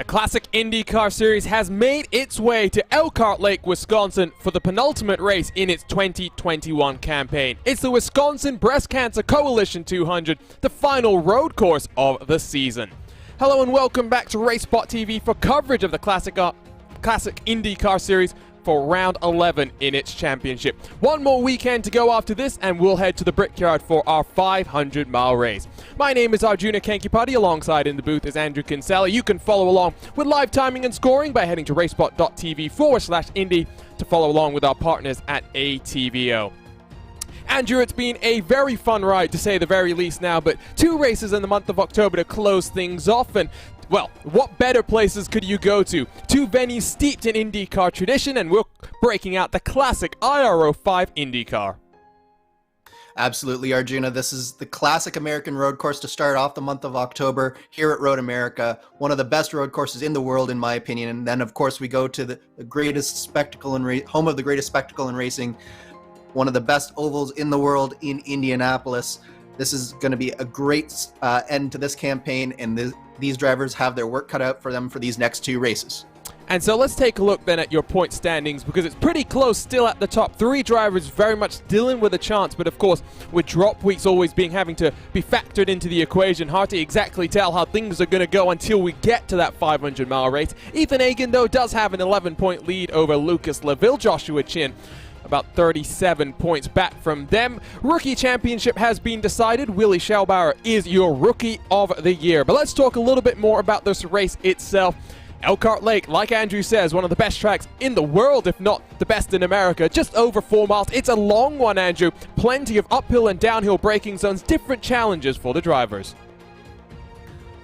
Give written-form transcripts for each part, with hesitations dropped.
Classic IndyCar Series has made its way to Elkhart Lake, Wisconsin for the penultimate race in its 2021 campaign. It's the Wisconsin Breast Cancer Coalition 200, the final road course of the season. Hello and welcome back to RaceSpotTV for coverage of the Classic IndyCar Series for round 11 in its championship. One more weekend to go after this and we'll head to the Brickyard for our 500-mile race. My name is Arjuna Kankipati, alongside in the booth is Andrew Kinsella. You can follow along with live timing and scoring by heading to RaceSpot.tv/Indy to follow along with our partners at ATVO. Andrew, it's been a very fun ride to say the very least now, but 2 races in the month of October to close things off, and well, what better places could you go to? 2 venues steeped in IndyCar tradition, and we're breaking out the classic IRO 5 IndyCar. Absolutely, Arjuna. This is the classic American road course to start off the month of October here at Road America. One of the best road courses in the world, in my opinion. And then, of course, we go to the greatest spectacle in home of the greatest spectacle in racing. One of the best ovals in the world in Indianapolis. This is going to be a great end to this campaign, and these drivers have their work cut out for them for these next 2 races. And so let's take a look then at your point standings, because it's pretty close still at the top. 3 drivers very much still in with a chance, but of course with drop weeks always having to be factored into the equation, hard to exactly tell how things are going to go until we get to that 500-mile race. Ethan Hagan though does have an 11-point lead over Lucas LaVille. Joshua Chin about 37 points back from them. Rookie championship has been decided. Willie Schellbauer is your Rookie of the Year. But let's talk a little bit more about this race itself. Elkhart Lake, like Andrew says, one of the best tracks in the world, if not the best in America. Just over 4 miles. It's a long one, Andrew. Plenty of uphill and downhill braking zones, different challenges for the drivers.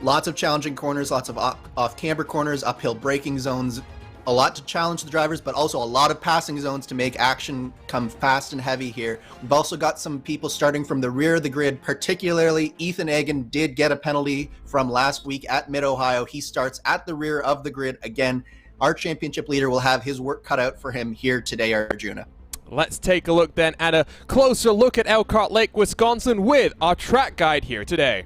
Lots of challenging corners, lots of off-camber corners, uphill braking zones. A lot to challenge the drivers, but also a lot of passing zones to make action come fast and heavy here. We've also got some people starting from the rear of the grid, particularly Ethan Hagan did get a penalty from last week at Mid-Ohio. He starts at the rear of the grid again. Our championship leader will have his work cut out for him here today, Arjuna. Let's take a look then at a closer look at Elkhart Lake, Wisconsin with our track guide here today.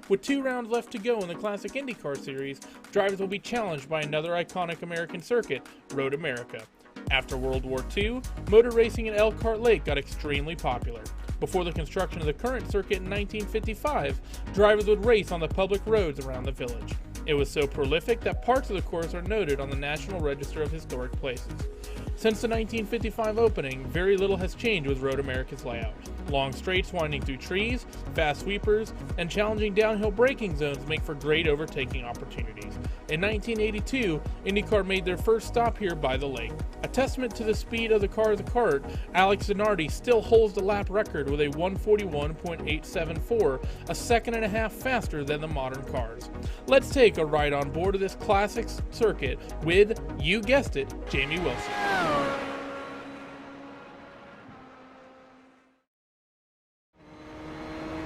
With 2 rounds left to go in the Classic IndyCar Series, drivers will be challenged by another iconic American circuit, Road America. After World War II, motor racing at Elkhart Lake got extremely popular. Before the construction of the current circuit in 1955, drivers would race on the public roads around the village. It was so prolific that parts of the course are noted on the National Register of Historic Places. Since the 1955 opening, very little has changed with Road America's layout. Long straights winding through trees, fast sweepers, and challenging downhill braking zones make for great overtaking opportunities. In 1982, IndyCar made their first stop here by the lake. A testament to the speed of the car of the kart, Alex Zanardi still holds the lap record with a 141.874, a second and a half faster than the modern cars. Let's take a ride on board of this classic circuit with, you guessed it, Jamie Wilson.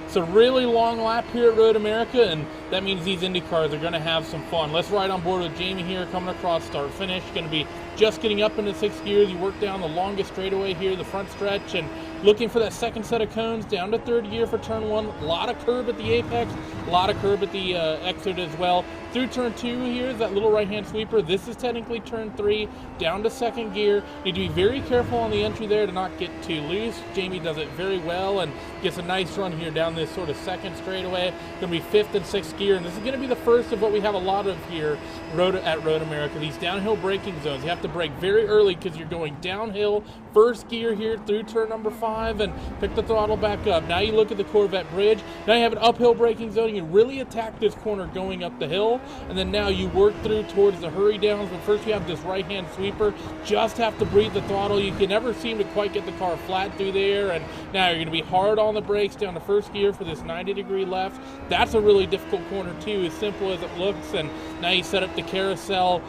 It's a really long lap here at Road America, and that means these Indy cars are going to have some fun. Let's ride on board with Jamie here, coming across start finish. Going to be just getting up into 6th gears. You work down the longest straightaway here, the front stretch, and looking for that second set of cones down to 3rd gear for turn 1. A lot of curb at the apex, a lot of curb at the exit as well. Through turn 2 here is that little right-hand sweeper. This is technically turn 3, down to 2nd gear. Need to be very careful on the entry there to not get too loose. Jamie does it very well and gets a nice run here down this sort of second straightaway. Going to be 5th and 6th gear, and this is going to be the first of what we have a lot of here at Road America. These downhill braking zones. You have to brake very early because you're going downhill, 1st gear here through turn number 5, and pick the throttle back up. Now you look at the Corvette bridge. Now you have an uphill braking zone. You can really attack this corner going up the hill, and then now you work through towards the hurry downs. But first you have this right-hand sweeper. Just have to breathe the throttle. You can never seem to quite get the car flat through there, and now you're going to be hard on the brakes down to 1st gear for this 90-degree left. That's a really difficult corner too, as simple as it looks, and now you set up the carousel.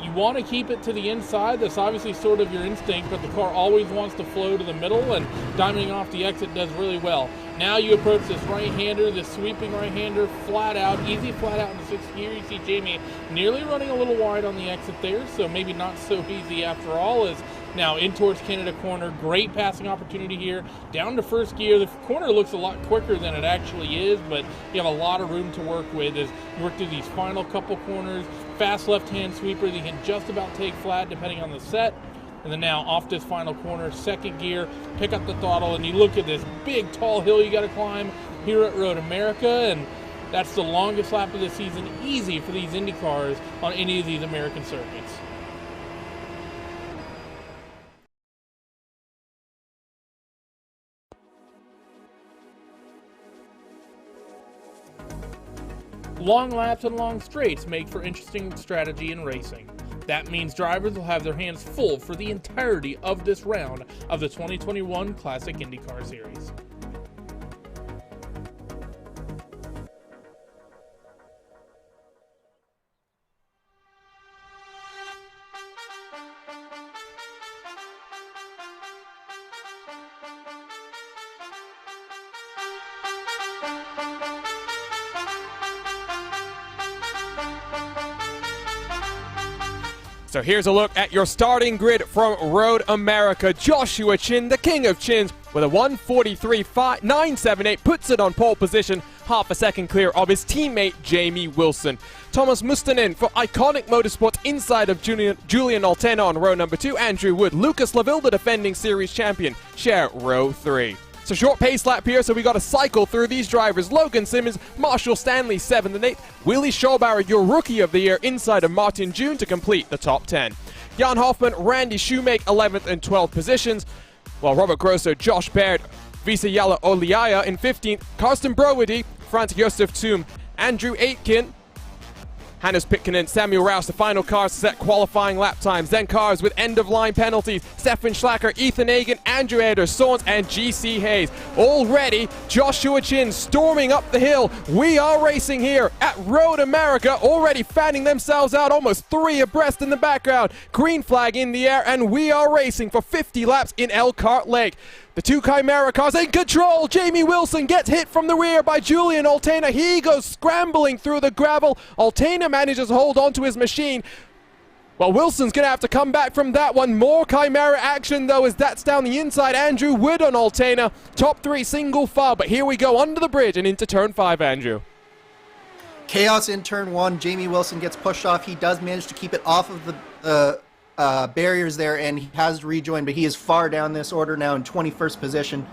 You want to keep it to the inside. That's obviously sort of your instinct, but the car always wants to flow to the middle, and diamonding off the exit does really well. Now you approach this right-hander, this sweeping right-hander, flat out, easy flat out in the 6th gear. You see Jamie nearly running a little wide on the exit there, so maybe not so easy after all, as Now in towards Canada corner, great passing opportunity here. Down to first gear, the corner looks a lot quicker than it actually is, but you have a lot of room to work with as you work through these final couple corners. Fast left-hand sweeper that you can just about take flat depending on the set. And then now off this final corner, second gear, pick up the throttle, and you look at this big tall hill you got to climb here at Road America, and that's the longest lap of the season, easy for these Indy cars on any of these American circuits. Long laps and long straights make for interesting strategy in racing. That means drivers will have their hands full for the entirety of this round of the 2021 Classic IndyCar Series. So here's a look at your starting grid from Road America. Joshua Chin, the king of chins, with a 1:43.978, puts it on pole position, half a second clear of his teammate Jamie Wilson. Thomas Mustonen for Iconic Motorsports inside of Julian Altena on row number 2. Andrew Wood, Lucas Laville, the defending series champion, share row 3. It's a short pace lap here, so we got to cycle through these drivers. Logan Simmons, Marshall Stanley 7th and 8th. Willie Schauber, your rookie of the year, inside of Martin June to complete the top 10. Jan Hoffman, Randy Shoemake 11th and 12th positions, while Robert Grosso, Josh Baird, Visayala Oliaya in 15th. Karsten Browady, Franz Josef Thum, Andrew Aitken, Hannes Pitkinen, Samuel Rouse, the final cars to set qualifying lap times. Then cars with end-of-line penalties. Stefan Schlacker, Ethan Hagen, Andrew Eder, Sorns, and GC Hayes. Already, Joshua Chin storming up the hill. We are racing here at Road America, already fanning themselves out, almost 3 abreast in the background. Green flag in the air, and we are racing for 50 laps in Elkhart Lake. The 2 Chimera cars in control. Jamie Wilson gets hit from the rear by Julian Altena. He goes scrambling through the gravel. Altena manages to hold onto his machine. Well, Wilson's going to have to come back from that one. More Chimera action, though, as that's down the inside. Andrew Wood on Altena. Top 3 single file, but here we go under the bridge and into turn 5, Andrew. Chaos in turn 1. Jamie Wilson gets pushed off. He does manage to keep it off of the barriers there, and he has rejoined, but he is far down this order now in 21st position.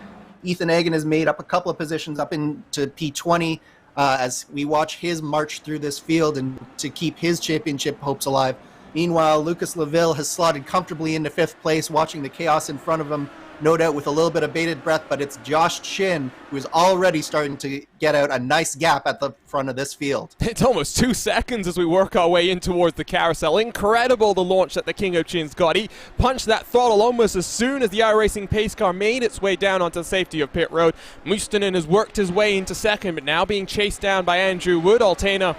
Ethan Hagen has made up a couple of positions up into P20 as we watch his march through this field and to keep his championship hopes alive. Meanwhile, Lucas Laville has slotted comfortably into 5th place, watching the chaos in front of him, no doubt with a little bit of bated breath, but it's Josh Chin who is already starting to get out a nice gap at the front of this field. It's almost 2 seconds as we work our way in towards the carousel. Incredible the launch that the King of Chins got. He punched that throttle almost as soon as the iRacing pace car made its way down onto the safety of pit road. Mustonen has worked his way into second, but now being chased down by Andrew Wood. Altena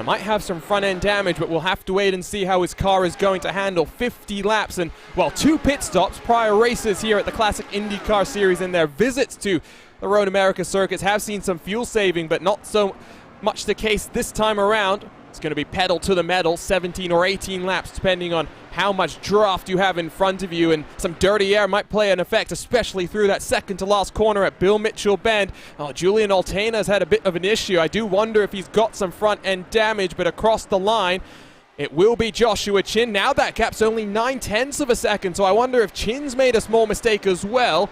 might have some front-end damage, but we'll have to wait and see how his car is going to handle 50 laps and, well, 2 pit stops. Prior races here at the Classic IndyCar Series and their visits to the Road America circuits have seen some fuel saving, but not so much the case this time around. It's going to be pedal to the metal, 17 or 18 laps, depending on how much draft you have in front of you, and some dirty air might play an effect, especially through that second to last corner at Bill Mitchell Bend. Oh, Julian Altena has had a bit of an issue. I do wonder if he's got some front end damage, but across the line, it will be Joshua Chin. Now that gap's only 9/10 of a second, so I wonder if Chin's made a small mistake as well.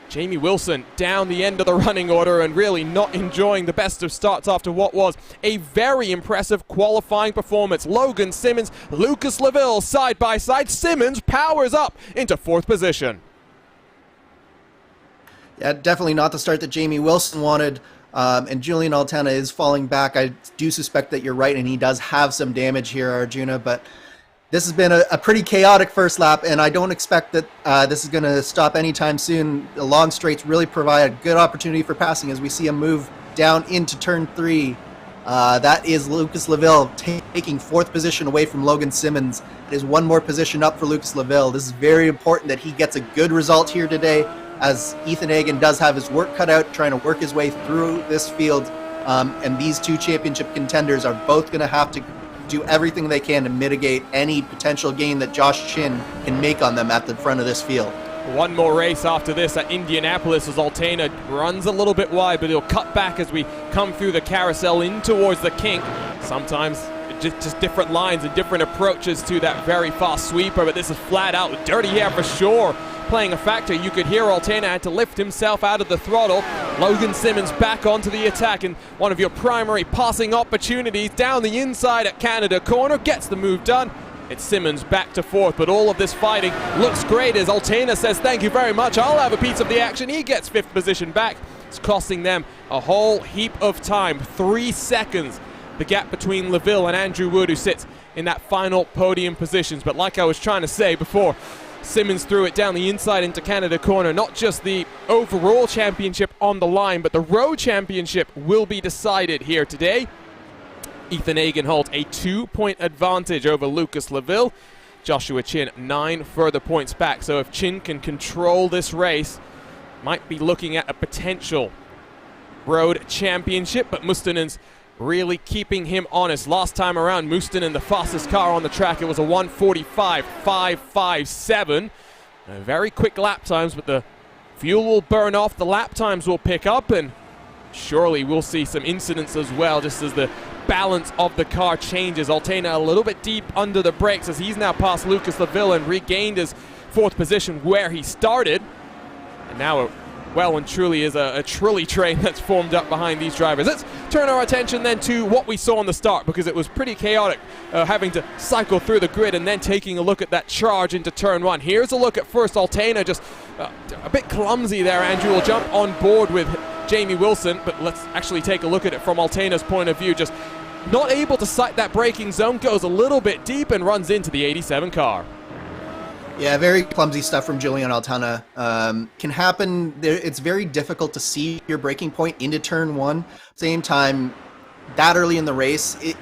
Jamie Wilson down the end of the running order and really not enjoying the best of starts after what was a very impressive qualifying performance. Logan Simmons, Lucas Laville side by side. Simmons powers up into 4th position. Yeah, definitely not the start that Jamie Wilson wanted. And Julian Altena is falling back. I do suspect that you're right, and he does have some damage here, Arjuna, but this has been a pretty chaotic first lap, and I don't expect that this is going to stop anytime soon. The long straights really provide a good opportunity for passing as we see him move down into turn 3. That is Lucas Laville taking 4th position away from Logan Simmons. It is 1 more position up for Lucas Laville. This is very important that he gets a good result here today, as Ethan Hagen does have his work cut out trying to work his way through this field. And these 2 championship contenders are both going to have to do everything they can to mitigate any potential gain that Josh Chin can make on them at the front of this field. One more race after this at Indianapolis as Altena runs a little bit wide, but he'll cut back as we come through the carousel in towards the kink. Sometimes just different lines and different approaches to that very fast sweeper, but this is flat out dirty air for sure playing a factor. You could hear Altena had to lift himself out of the throttle. Logan Simmons back onto the attack, and one of your primary passing opportunities down the inside at Canada corner gets the move done. It's Simmons back to fourth, but all of this fighting looks great as Altena says, thank you very much, I'll have a piece of the action. He gets fifth position back. It's costing them a whole heap of time. 3 seconds, the gap between LaVille and Andrew Wood, who sits in that final podium positions. But like I was trying to say before, Simmons threw it down the inside into Canada corner. Not just the overall championship on the line, but the road championship will be decided here today. Ethan Hagen holds a 2-point advantage over Lucas LaVille. Joshua Chin 9 further points back. So if Chin can control this race, might be looking at a potential road championship, but Mustinen's really keeping him honest. Last time around, Mustinen, the fastest car on the track, it was a 1:45.557. Very quick lap times, but the fuel will burn off, the lap times will pick up, and surely we'll see some incidents as well, just as the balance of the car changes. Altena a little bit deep under the brakes as he's now passed Lucas LaVille and regained his fourth position where he started. And now well and truly is a trolley train that's formed up behind these drivers. Let's turn our attention then to what we saw on the start, because it was pretty chaotic having to cycle through the grid and then taking a look at that charge into turn one. Here's a look at first Altena, just a bit clumsy there. Andrew will jump on board with Jamie Wilson, but let's actually take a look at it from Altena's point of view. Just not able to sight that braking zone, goes a little bit deep and runs into the 87 car. Yeah, very clumsy stuff from Julian Altena. Can happen. It's very difficult to see your braking point into turn one. Same time, that early in the race, it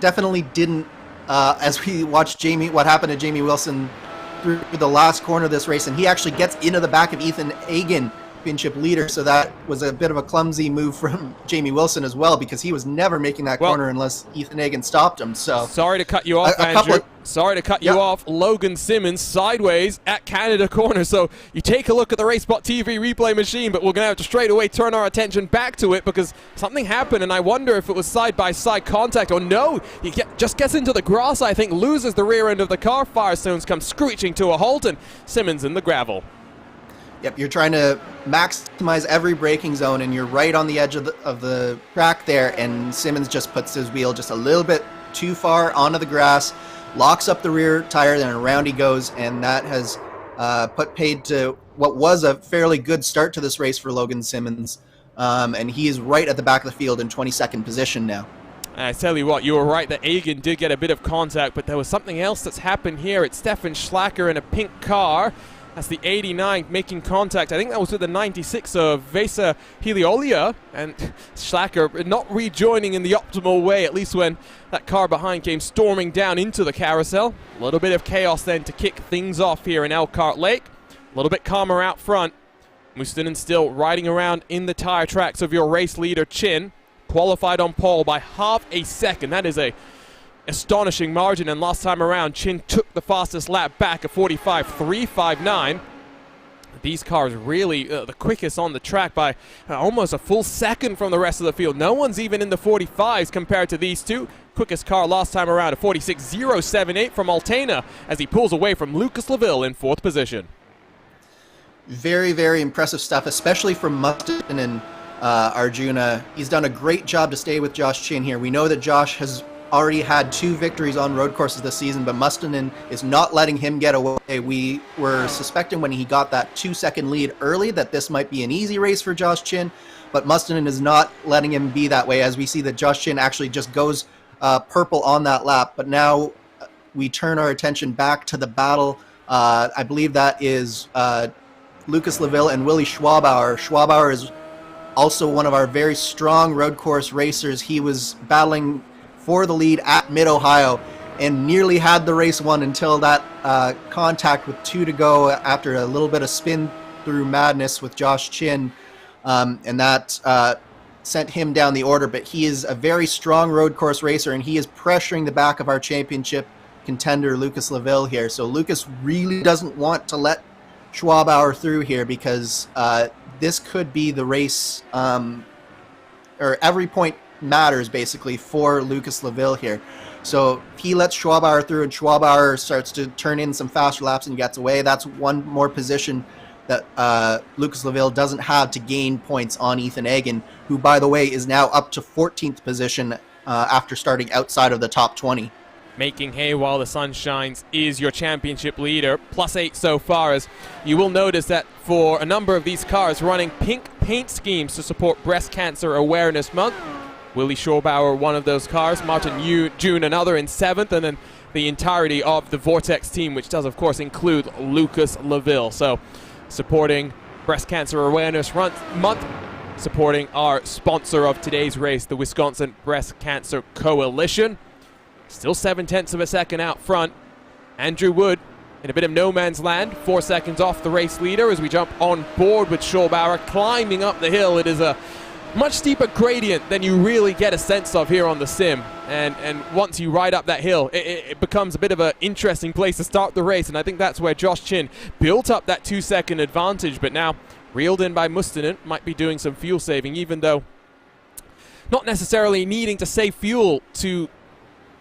definitely didn't. As we watched what happened to Jamie Wilson through the last corner of this race, and he actually gets into the back of Ethan Hagen, championship leader. So that was a bit of a clumsy move from Jamie Wilson as well, because he was never making that corner unless Ethan Hagen stopped him. So sorry to cut you off, Andrew. Sorry to cut you off. Logan Simmons sideways at Canada corner. So you take a look at the RaceSpotTV replay machine, but we're going to have to straight away turn our attention back to it because something happened, and I wonder if it was side-by-side contact or no. He just gets into the grass, I think, loses the rear end of the car. Firestones come screeching to a halt, and Simmons in the gravel. Yep, you're trying to maximize every braking zone, and you're right on the edge of the track there, and Simmons just puts his wheel just a little bit too far onto the grass, locks up the rear tire, then around he goes, and that has put paid to what was a fairly good start to this race for Logan Simmons, and he is right at the back of the field in 22nd position now. I tell you what, you were right that Hagen did get a bit of contact, but there was something else that's happened here. It's Stefan Schlacker in a pink car. That's the 89 making contact. I think that was with the 96 of Vesa Heliolia, and Schlacker not rejoining in the optimal way, at least when that car behind came storming down into the carousel. A little bit of chaos then to kick things off here in Elkhart Lake. A little bit calmer out front. Mustinen still riding around in the tire tracks of your race leader Chin. Qualified on pole by half a second. That is a astonishing margin, and last time around Chin took the fastest lap back at 45.359. These cars really the quickest on the track by almost a full second from the rest of the field. No one's even in the 45s compared to these two. Quickest car last time around at 46.078 from Altena as he pulls away from Lucas LaVille in fourth position. Very, very impressive stuff, especially from Mustinen and Arjuna. He's done a great job to stay with Josh Chin here. We know that Josh has already had 2 victories on road courses this season, but Mustinen is not letting him get away. We were suspecting when he got that 2-second lead early that this might be an easy race for Josh Chin, but Mustinen is not letting him be that way, as we see that Josh Chin actually just goes purple on that lap. But now we turn our attention back to the battle. I believe that is Lucas LaVille and Willie Schwabauer. Schwabauer is also one of our very strong road course racers. He was battling for the lead at Mid-Ohio and nearly had the race won until that contact with 2 to go after a little bit of spin through madness with Josh Chin, and that sent him down the order, but he is a very strong road course racer, and he is pressuring the back of our championship contender, Lucas Laville, here. So Lucas really doesn't want to let Schwabauer through here, because this could be the race, or every point matters basically for Lucas Laville here. So if he lets Schwabauer through and Schwabauer starts to turn in some faster laps and gets away, that's one more position that Lucas Laville doesn't have to gain points on Ethan Egan, who, by the way, is now up to 14th position after starting outside of the top 20. Making hay while the sun shines is your championship leader, +8 so far, as you will notice that for a number of these cars running pink paint schemes to support Breast Cancer Awareness Month. Willie Schwabauer, one of those cars, Martin June another in 7th, and then the entirety of the Vortex team, which does of course include Lucas Laville. So supporting Breast Cancer Awareness Month, supporting our sponsor of today's race, the Wisconsin Breast Cancer Coalition. Still 0.7 of a second out front. Andrew Wood in a bit of no man's land, 4 seconds off the race leader as we jump on board with Schwabauer climbing up the hill. It is a much steeper gradient than you really get a sense of here on the sim. And once you ride up that hill, it becomes a bit of an interesting place to start the race. And I think that's where Josh Chin built up that 2-second advantage. But now, reeled in by Mustonen, might be doing some fuel saving, even though not necessarily needing to save fuel to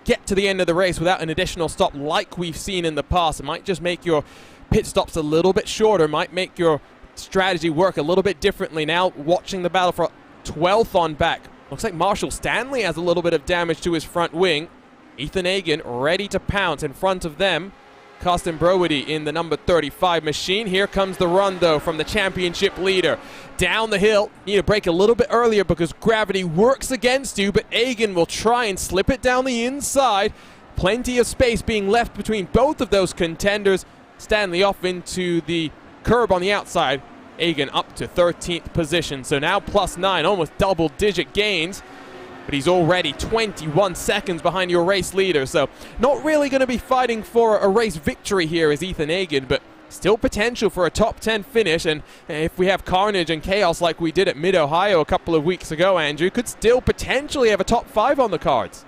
get to the end of the race without an additional stop like we've seen in the past. It might just make your pit stops a little bit shorter, might make your strategy work a little bit differently. Now watching the battle for 12th on back. Looks like Marshall Stanley has a little bit of damage to his front wing. Ethan Egan ready to pounce in front of them. Carsten Brody in the number 35 machine. Here comes the run, though, from the championship leader. Down the hill. Need to brake a little bit earlier because gravity works against you, but Egan will try and slip it down the inside. Plenty of space being left between both of those contenders. Stanley off into the curb on the outside. Egan up to 13th position. So now +9, almost double-digit gains. But he's already 21 seconds behind your race leader. So not really going to be fighting for a race victory here as Ethan Egan, but still potential for a top 10 finish. And if we have carnage and chaos like we did at Mid-Ohio a couple of weeks ago, Andrew, could still potentially have a top 5 on the cards.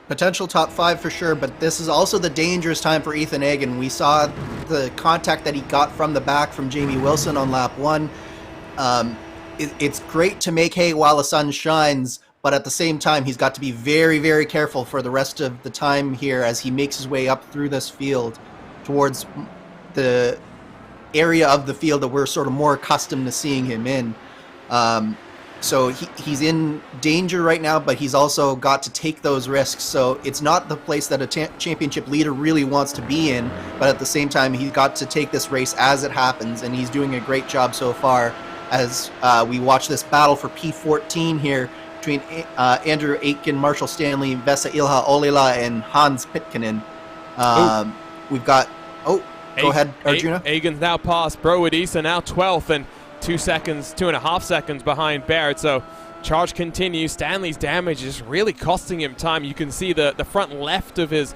Potential top 5 for sure, but this is also the dangerous time for Ethan Egan. We saw the contact that he got from the back from Jamie Wilson on lap 1. It's great to make hay while the sun shines, but at the same time, he's got to be very, very careful for the rest of the time here as he makes his way up through this field towards the area of the field that we're sort of more accustomed to seeing him in. So he's in danger right now, but he's also got to take those risks. So it's not the place that a championship leader really wants to be in, but at the same time, he's got to take this race as it happens, and he's doing a great job so far as we watch this battle for P14 here between Andrew Aitken, Marshall Stanley, Vesa Ilha Olila, and Hans Pitkanen. We've got... Oh, go ahead, Arjuna. Egan's now past Brody, so now 12th, and 2.5 seconds behind Baird. So charge continues. Stanley's damage is really costing him time. You can see the front left of his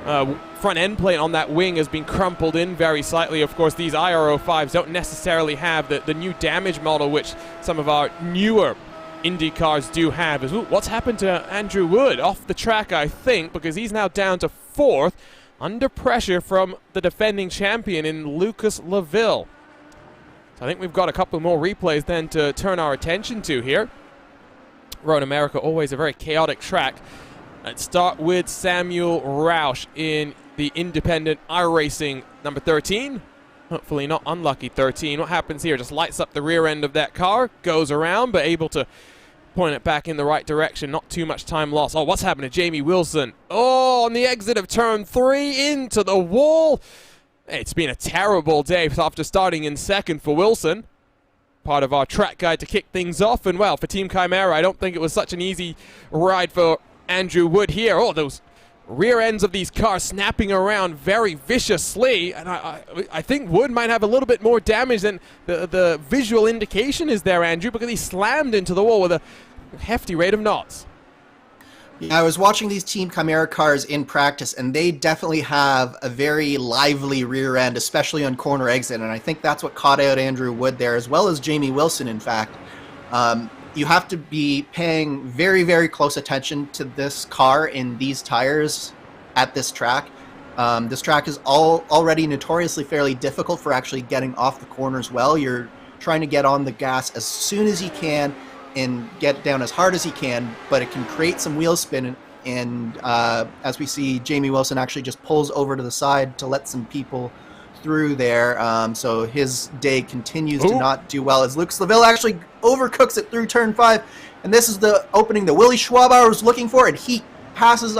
front end plate on that wing has been crumpled in very slightly. Of course, these IR05s don't necessarily have the new damage model, which some of our newer Indy cars do have. What's happened to Andrew Wood? Off the track, I think, because he's now down to 4th, under pressure from the defending champion in Lucas Laville. So I think we've got a couple more replays then to turn our attention to here. Road America, always a very chaotic track. Let's start with Samuel Roush in the independent iRacing number 13. Hopefully not unlucky 13. What happens here? Just lights up the rear end of that car, goes around, but able to point it back in the right direction. Not too much time lost. Oh, what's happened to Jamie Wilson? Oh, on the exit of turn 3 into the wall. It's been a terrible day after starting in 2nd for Wilson. Part of our track guide to kick things off. And, well, for Team Chimera, I don't think it was such an easy ride for Andrew Wood here. Oh, those rear ends of these cars snapping around very viciously. And I think Wood might have a little bit more damage than the visual indication is there, Andrew, because he slammed into the wall with a hefty rate of knots. Yeah, I was watching these Team Chimera cars in practice, and they definitely have a very lively rear end, especially on corner exit, and I think that's what caught out Andrew Wood there, as well as Jamie Wilson, in fact. you have to be paying very, very close attention to this car in these tires at this track. This track is already notoriously fairly difficult for actually getting off the corners well. You're trying to get on the gas as soon as you can and get down as hard as you can, but it can create some wheel spin. And as we see, Jamie Wilson actually just pulls over to the side to let some people through there. So his day continues to not do well as Lucas Laville actually overcooks it through turn 5. And this is the opening that Willie Schwabauer was looking for, and he passes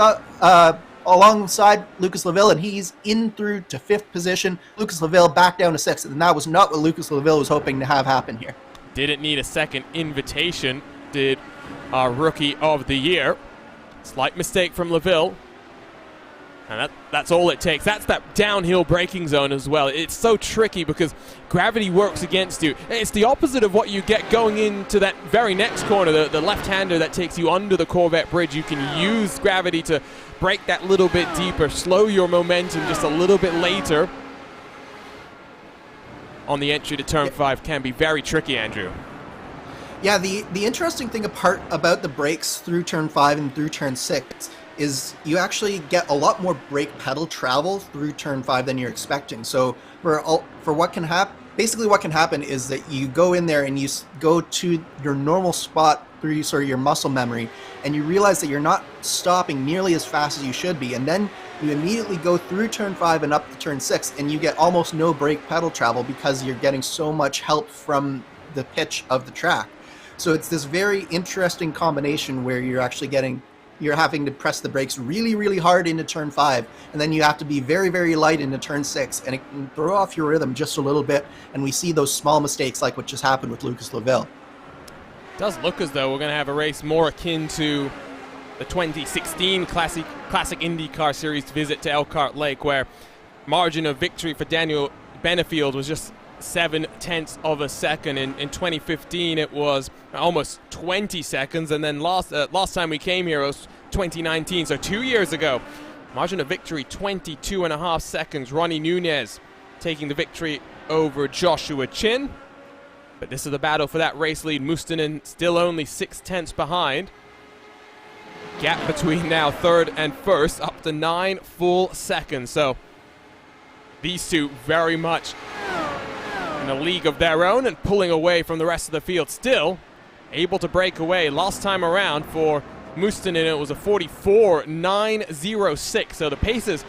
alongside Lucas Laville, and he's in through to 5th position. Lucas Laville back down to 6th, and that was not what Lucas Laville was hoping to have happen here. Didn't need a second invitation, did our Rookie of the Year. Slight mistake from Laville. And that's all it takes. That's that downhill braking zone as well. It's so tricky because gravity works against you. It's the opposite of what you get going into that very next corner, the left-hander that takes you under the Corvette bridge. You can use gravity to brake that little bit deeper, slow your momentum just a little bit later. On the entry to turn 5 can be very tricky, Andrew. Yeah, the interesting thing about the brakes through turn 5 and through turn 6 is you actually get a lot more brake pedal travel through turn 5 than you're expecting. So for what can happen, basically what can happen is that you go in there and you go to your normal spot through sort of your muscle memory, and you realize that you're not stopping nearly as fast as you should be, and then you immediately go through turn 5 and up to turn 6, and you get almost no brake pedal travel because you're getting so much help from the pitch of the track. So it's this very interesting combination where you're having to press the brakes really, really hard into turn 5, and then you have to be very, very light into turn 6, and it can throw off your rhythm just a little bit, and we see those small mistakes like what just happened with Lucas Laville. It does look as though we're going to have a race more akin to the 2016 Classic IndyCar Series visit to Elkhart Lake, where margin of victory for Daniel Benefield was just 0.7 of a second. In 2015 it was almost 20 seconds, and then last time we came here was 2019, so 2 years ago. Margin of victory 22.5 seconds. Ronnie Nunez taking the victory over Joshua Chin, but this is the battle for that race lead. Mustonen still only 0.6 behind. Gap between now 3rd and 1st up to 9 full seconds. So these two very much in a league of their own and pulling away from the rest of the field. Still able to break away. Last time around for Mustonen it was a 44.906. So the pace is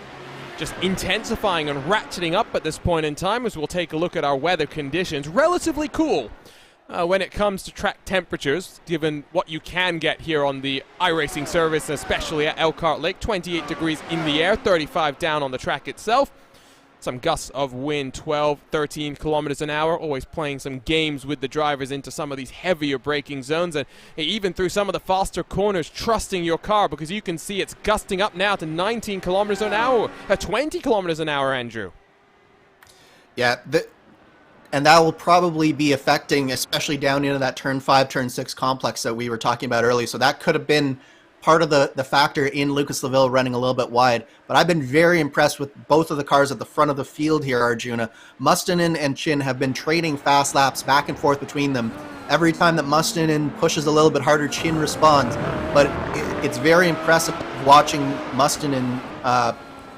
just intensifying and ratcheting up at this point in time, as we'll take a look at our weather conditions. Relatively cool when it comes to track temperatures, given what you can get here on the iRacing service, especially at Elkhart Lake. 28 degrees in the air, 35 down on the track itself. Some gusts of wind, 12, 13 kilometers an hour, always playing some games with the drivers into some of these heavier braking zones, and even through some of the faster corners, trusting your car, because you can see it's gusting up now to 19 kilometers an hour, 20 kilometers an hour, Andrew. Yeah, and that will probably be affecting, especially down into that turn 5, turn 6 complex that we were talking about earlier. So that could have been part of the factor in Lucas Laville running a little bit wide. But I've been very impressed with both of the cars at the front of the field here, Arjuna. Mustonen and Chin have been trading fast laps back and forth between them. Every time that Mustonen pushes a little bit harder, Chin responds. But it's very impressive watching Mustonen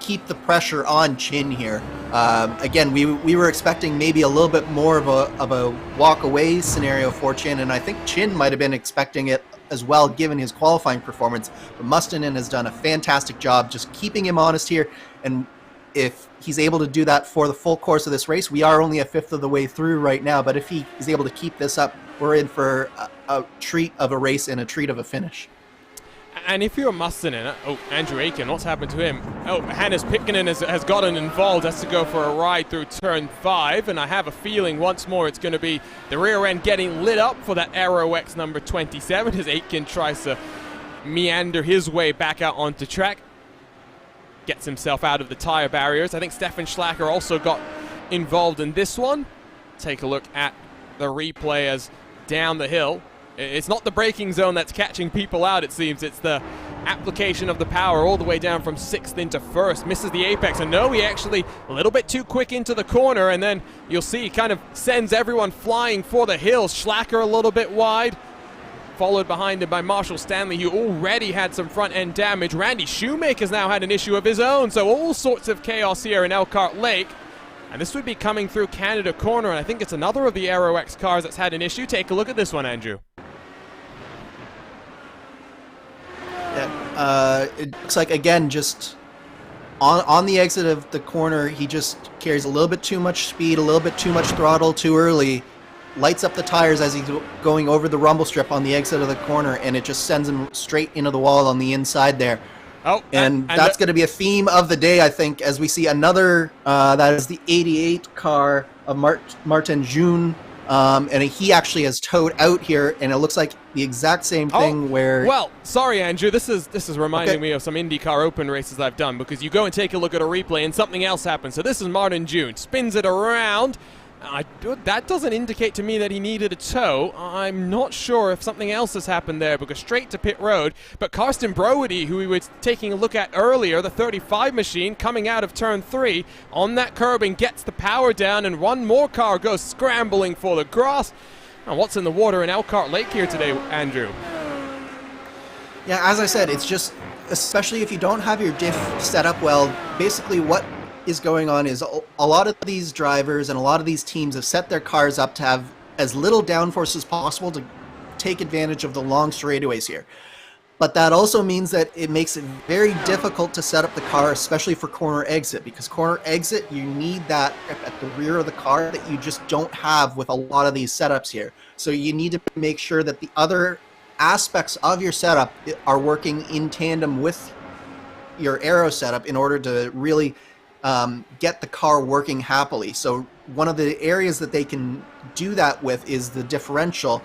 keep the pressure on Chin here. Again, we were expecting maybe a little bit more of a walk-away scenario for Chin, and I think Chin might have been expecting it as well, given his qualifying performance. But Mustonen has done a fantastic job just keeping him honest here, and if he's able to do that for the full course of this race, we are only a 1/5 of the way through right now, but if he is able to keep this up, we're in for a treat of a race and a treat of a finish. And if you're Mustonen, Andrew Aiken, what's happened to him? Hannes Pikkinen has gotten involved, has to go for a ride through turn 5, and I have a feeling once more it's going to be the rear end getting lit up for that Aero X number 27 as Aiken tries to meander his way back out onto track. Gets himself out of the tire barriers. I think Stefan Schlacker also got involved in this one. Take a look at the replay as down the hill. It's not the braking zone that's catching people out, it seems. It's the application of the power all the way down from 6th into 1st. Misses the apex, and no, he actually a little bit too quick into the corner, and then you'll see he kind of sends everyone flying for the hills. Schlacker a little bit wide. followed behind him by Marshall Stanley, who already had some front-end damage. Randy Shoemaker's now had an issue of his own, so all sorts of chaos here in Elkhart Lake. And this would be coming through Canada Corner, and I think it's another of the Aero X cars that's had an issue. Take a look at this one, Andrew. Yeah, it looks like, again, just on the exit of the corner, he just carries a little bit too much speed, a little bit too much throttle too early, lights up the tires as he's going over the rumble strip on the exit of the corner, and it just sends him straight into the wall on the inside there. Oh, and that's going to be a theme of the day, I think, as we see another, that is the 88 car of Martin June. And he actually has towed out here, and it looks like the exact same thing where... Well, sorry, Andrew. This is reminding me of some IndyCar Open races I've done, because you go and take a look at a replay and something else happens. So this is Martin June. Spins it around. That doesn't indicate to me that he needed a tow. I'm not sure if something else has happened there, because straight to pit road. But Karsten Brody, who we were taking a look at earlier, the 35 machine, coming out of turn 3 on that curbing, gets the power down, and one more car goes scrambling for the grass. Now, what's in the water in Elkhart Lake here today, Andrew? Yeah, as I said, it's just, especially if you don't have your diff set up well, basically what is going on is a lot of these drivers and a lot of these teams have set their cars up to have as little downforce as possible to take advantage of the long straightaways here. But that also means that it makes it very difficult to set up the car, especially for corner exit, because corner exit, you need that at the rear of the car that you just don't have with a lot of these setups here. So you need to make sure that the other aspects of your setup are working in tandem with your aero setup in order to really get the car working happily. So one of the areas that they can do that with is the differential,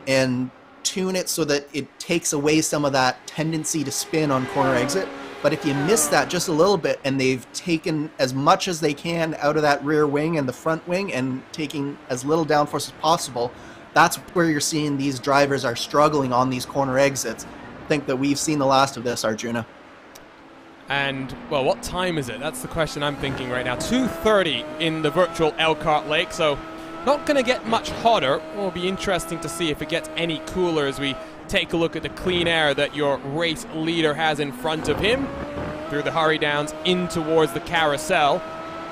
and tune it so that it takes away some of that tendency to spin on corner exit. But if you miss that just a little bit, and they've taken as much as they can out of that rear wing and the front wing and taking as little downforce as possible, that's where you're seeing these drivers are struggling on these corner exits. I think that we've seen the last of this, Arjuna. And, well, what time is it? That's the question I'm thinking right now. 2:30 in the virtual Elkhart Lake, so not going to get much hotter. It'll be interesting to see if it gets any cooler as we take a look at the clean air that your race leader has in front of him through the hurry downs in towards the carousel.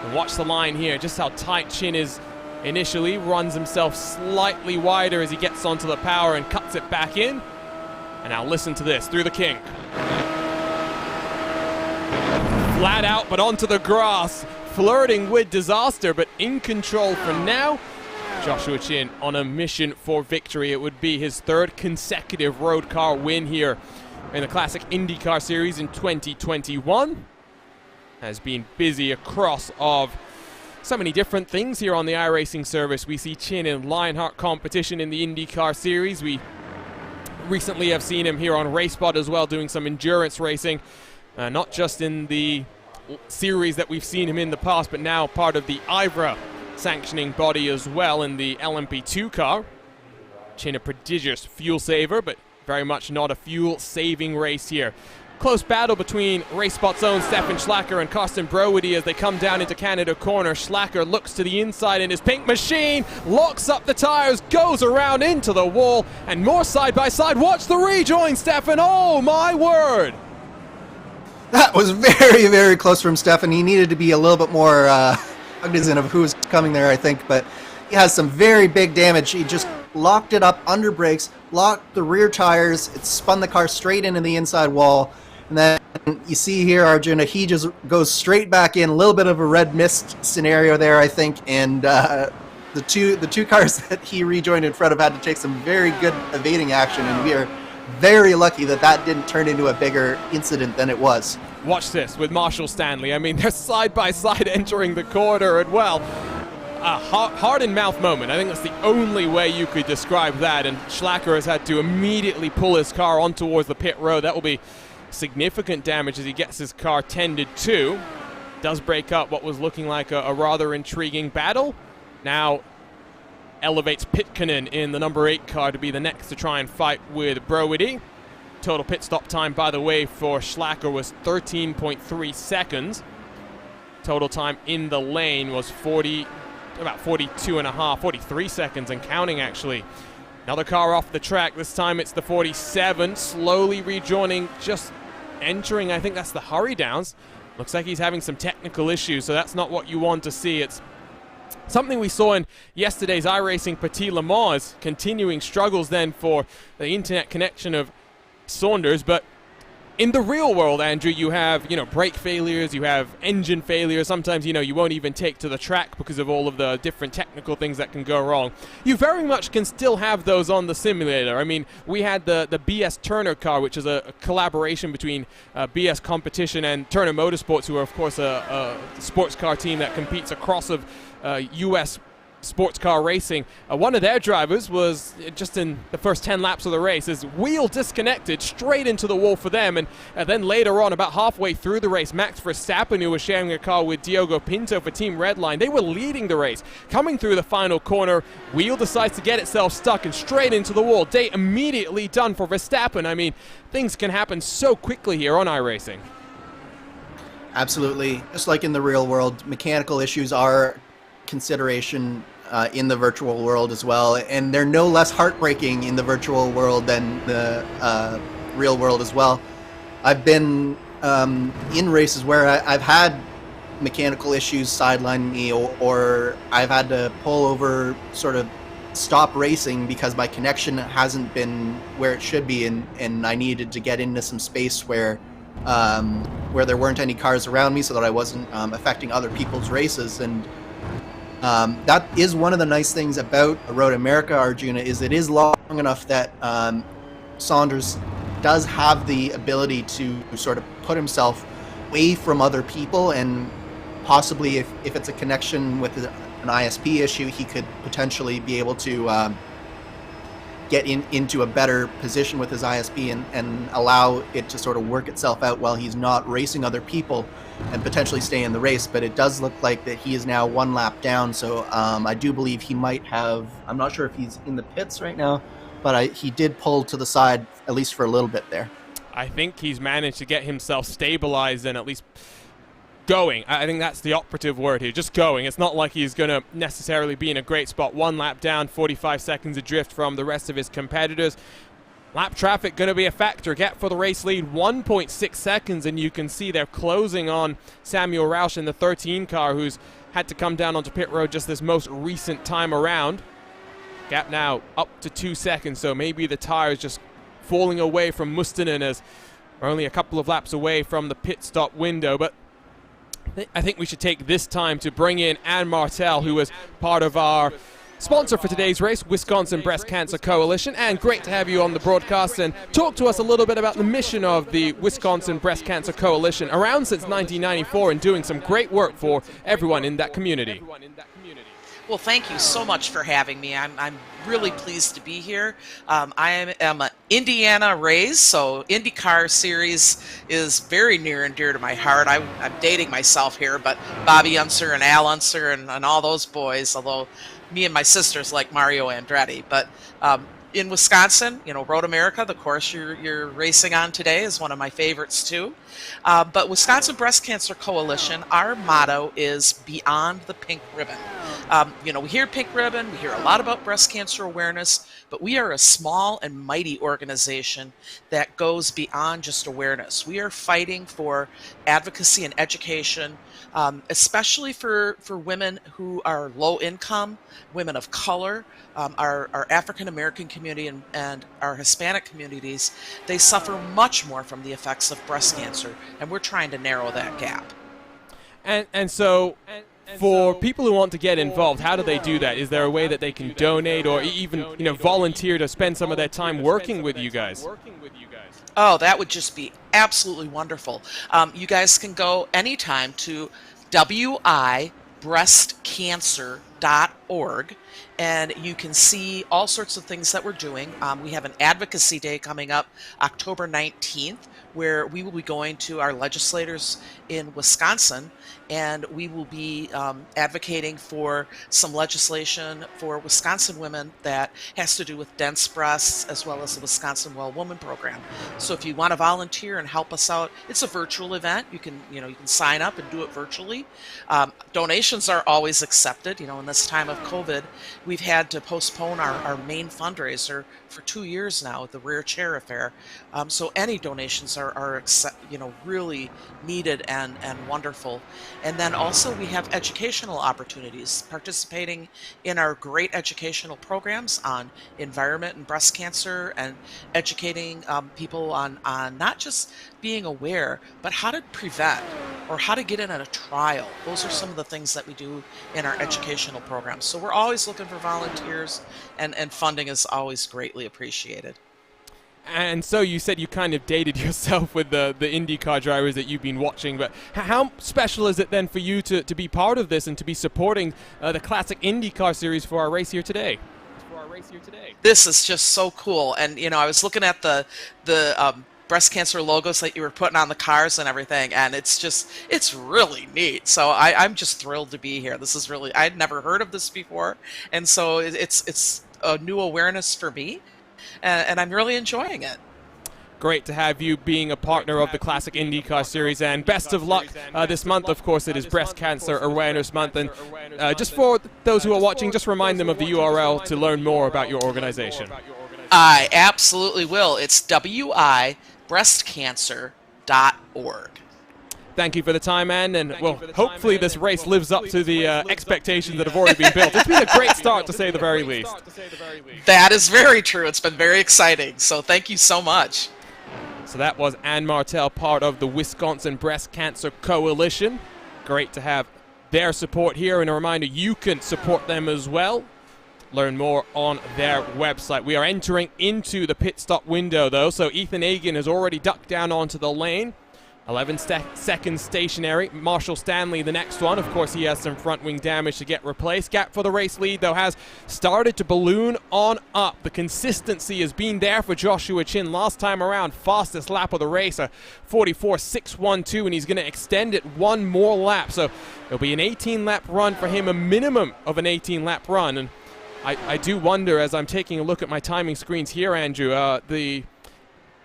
And watch the line here, just how tight Chin is initially. Runs himself slightly wider as he gets onto the power and cuts it back in. And now listen to this, through the kink. Flat out, but onto the grass. Flirting with disaster, but in control for now. Joshua Chin on a mission for victory. It would be his 3rd consecutive road car win here in the Classic IndyCar Series in 2021. Has been busy across of so many different things here on the iRacing service. We see Chin in Lionheart competition in the IndyCar Series. We recently have seen him here on RaceSpot as well, doing some endurance racing. Not just in the series that we've seen him in the past, but now part of the IVRA sanctioning body as well in the LMP2 car. Chin a prodigious fuel saver, but very much not a fuel-saving race here. Close battle between RaceSpot's own Stefan Schlacker and Karsten Brody as they come down into Canada Corner. Schlacker looks to the inside in his pink machine, locks up the tires, goes around into the wall, and more side by side. Watch the rejoin, Stefan. Oh my word! That was very, very close from Stefan. He needed to be a little bit more cognizant of who was coming there, I think, but he has some very big damage. He just locked it up under brakes, locked the rear tires, it spun the car straight into the inside wall, and then you see here, Arjuna, he just goes straight back in, a little bit of a red mist scenario there, I think, and the two cars that he rejoined in front of had to take some very good evading action, and we are very lucky that that didn't turn into a bigger incident than it was. Watch this with Marshall Stanley. I mean, they're side by side entering the corner, and well, a heart-in-mouth moment. I think that's the only way you could describe that, and Schlacker has had to immediately pull his car on towards the pit road. That will be significant damage as he gets his car tended to. Does break up what was looking like a rather intriguing battle. Now elevates Pitkanen in the number 8 car to be the next to try and fight with Brody. Total pit stop time, by the way, for Schlacker was 13.3 seconds. Total time in the lane was about 42 and a half, 43 seconds and counting, actually. Another car off the track. This time it's the 47, slowly rejoining, just entering, I think that's the hurry downs. Looks like he's having some technical issues, so that's not what you want to see. It's something we saw in yesterday's iRacing Petit Le Mans, continuing struggles then for the internet connection of Saunders. But in the real world, Andrew, you have, brake failures, you have engine failures. Sometimes, you won't even take to the track because of all of the different technical things that can go wrong. You very much can still have those on the simulator. I mean, we had the BS Turner car, which is a collaboration between BS Competition and Turner Motorsports, who are, of course, a sports car team that competes across of U.S. sports car racing. One of their drivers was just in the first 10 laps of the race, his wheel disconnected straight into the wall for them, and then later on, about halfway through the race, Max Verstappen, who was sharing a car with Diogo Pinto for Team Redline, they were leading the race. Coming through the final corner, wheel decides to get itself stuck and straight into the wall. Day immediately done for Verstappen. I mean, things can happen so quickly here on iRacing. Absolutely. Just like in the real world, mechanical issues are consideration in the virtual world as well, and they're no less heartbreaking in the virtual world than the real world as well. I've been in races where I've had mechanical issues sideline me, or I've had to pull over, sort of stop racing because my connection hasn't been where it should be, and I needed to get into some space where there weren't any cars around me so that I wasn't affecting other people's races. And that is one of the nice things about Road America, Arjuna, is it is long enough that Saunders does have the ability to sort of put himself away from other people, and possibly if it's a connection with an ISP issue, he could potentially be able to get into a better position with his ISP and allow it to sort of work itself out while he's not racing other people and potentially stay in the race. But it does look like that he is now one lap down, so I do believe he might have, I'm not sure if he's in the pits right now, but he did pull to the side at least for a little bit there. I think he's managed to get himself stabilized and at least going. I think that's the operative word here, just going. It's not like he's going to necessarily be in a great spot. One lap down, 45 seconds adrift from the rest of his competitors. Lap traffic going to be a factor. Gap for the race lead, 1.6 seconds, and you can see they're closing on Samuel Roush in the 13 car, who's had to come down onto pit road just this most recent time around. Gap now up to 2 seconds, so maybe the tires just falling away from Mustonen as we're only a couple of laps away from the pit stop window. But I think we should take this time to bring in Ann Martell, who is part of our sponsor for today's race, Wisconsin Breast Cancer Coalition. And great to have you on the broadcast and talk to us a little bit about the mission of the Wisconsin Breast Cancer Coalition, around since 1994 and doing some great work for everyone in that community. Well, thank you so much for having me. I'm really pleased to be here. I am an Indiana raised, so IndyCar series is very near and dear to my heart. I'm dating myself here, but Bobby Unser and Al Unser and all those boys, although me and my sisters like Mario Andretti. But in Wisconsin, Road America, the course you're racing on today, is one of my favorites too. But Wisconsin Breast Cancer Coalition, our motto is Beyond the Pink Ribbon. We hear pink ribbon, we hear a lot about breast cancer awareness, but we are a small and mighty organization that goes beyond just awareness. We are fighting for advocacy and education, especially for women who are low income, women of color, our African American community and our Hispanic communities. They suffer much more from the effects of breast cancer, and we're trying to narrow that gap. And so for people who want to get involved, how do they do that? Is there a way that they can donate or even volunteer to spend some of their time working with you guys? Oh, that would just be absolutely wonderful. You guys can go anytime to wibreastcancer.org, and you can see all sorts of things that we're doing. We have an advocacy day coming up October 19th, where we will be going to our legislators in Wisconsin, and we will be advocating for some legislation for Wisconsin women that has to do with dense breasts, as well as the Wisconsin Well Woman program. So if you want to volunteer and help us out, it's a virtual event. You can sign up and do it virtually. Donations are always accepted. In in this time of COVID, we've had to postpone our main fundraiser for 2 years now, the Rear Chair Affair. So any donations are really needed and wonderful. And then also we have educational opportunities, participating in our great educational programs on environment and breast cancer, and educating people on not just being aware, but how to prevent or how to get in at a trial. Those are some of the things that we do in our educational programs. So we're always looking for volunteers, and funding is always greatly appreciated. And so you said you kind of dated yourself with the IndyCar drivers that you've been watching, but how special is it then for you to be part of this and to be supporting the classic IndyCar series for our race here today? This is just so cool. And I was looking at the breast cancer logos that you were putting on the cars and everything, and it's really neat. So I'm just thrilled to be here. This is really, I'd never heard of this before, and so it's a new awareness for me, and I'm really enjoying it. Great to have you being a partner of the Classic IndyCar Series, and best of luck this month. Of course, it is Breast Cancer Awareness Month, and just for those who are watching, just remind them of the URL to learn more about your organization. I absolutely will. It's wibreastcancer.org. Thank you for the time, Ann, and well, hopefully this race lives up to the expectations that have already been built. It's been a great start, to say the very least. That is very true. It's been very exciting, so thank you so much. So that was Ann Martell, part of the Wisconsin Breast Cancer Coalition. Great to have their support here, and a reminder, you can support them as well. Learn more on their website. We are entering into the pit stop window, though, so Ethan Agan has already ducked down onto the lane. 11 seconds stationary. Marshall Stanley, the next one. Of course, he has some front wing damage to get replaced. Gap for the race lead, though, has started to balloon on up. The consistency has been there for Joshua Chin. Last time around, fastest lap of the race, a 44.612, and he's going to extend it one more lap. So it'll be an 18-lap run for him, a minimum of an 18-lap run. And I do wonder, as I'm taking a look at my timing screens here, Andrew, the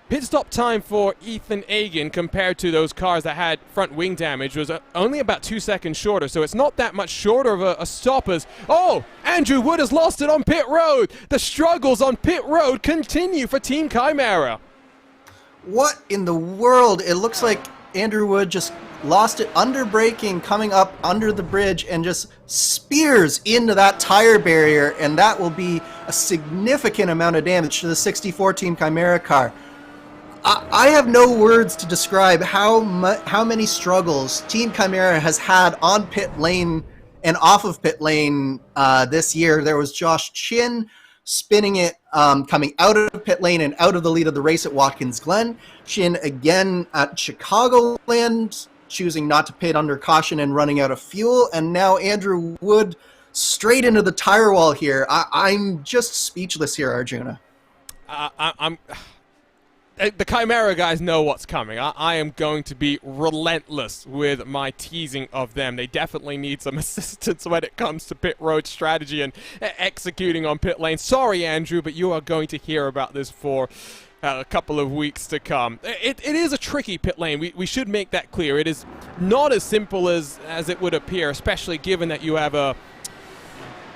pit stop time for Ethan Agan compared to those cars that had front wing damage was only about 2 seconds shorter, so it's not that much shorter of a stop as... Oh, Andrew Wood has lost it on pit road. The struggles on pit road continue for Team Chimera. What in the world? It looks like Andrew Wood just lost it under braking, coming up under the bridge, and just spears into that tire barrier, and that will be a significant amount of damage to the 64 Team Chimera car. I have no words to describe how many struggles Team Chimera has had on pit lane and off of pit lane this year. There was Josh Chin spinning it, coming out of pit lane and out of the lead of the race at Watkins Glen. Chin again at Chicagoland, choosing not to pit under caution and running out of fuel. And now Andrew Wood straight into the tire wall here. I'm just speechless here, Arjuna. The Chimera guys know what's coming. I am going to be relentless with my teasing of them. They definitely need some assistance when it comes to pit road strategy and executing on pit lane. Sorry, Andrew, but you are going to hear about this for a couple of weeks to come. It is a tricky pit lane. We should make that clear. It is not as simple as it would appear, especially given that you have a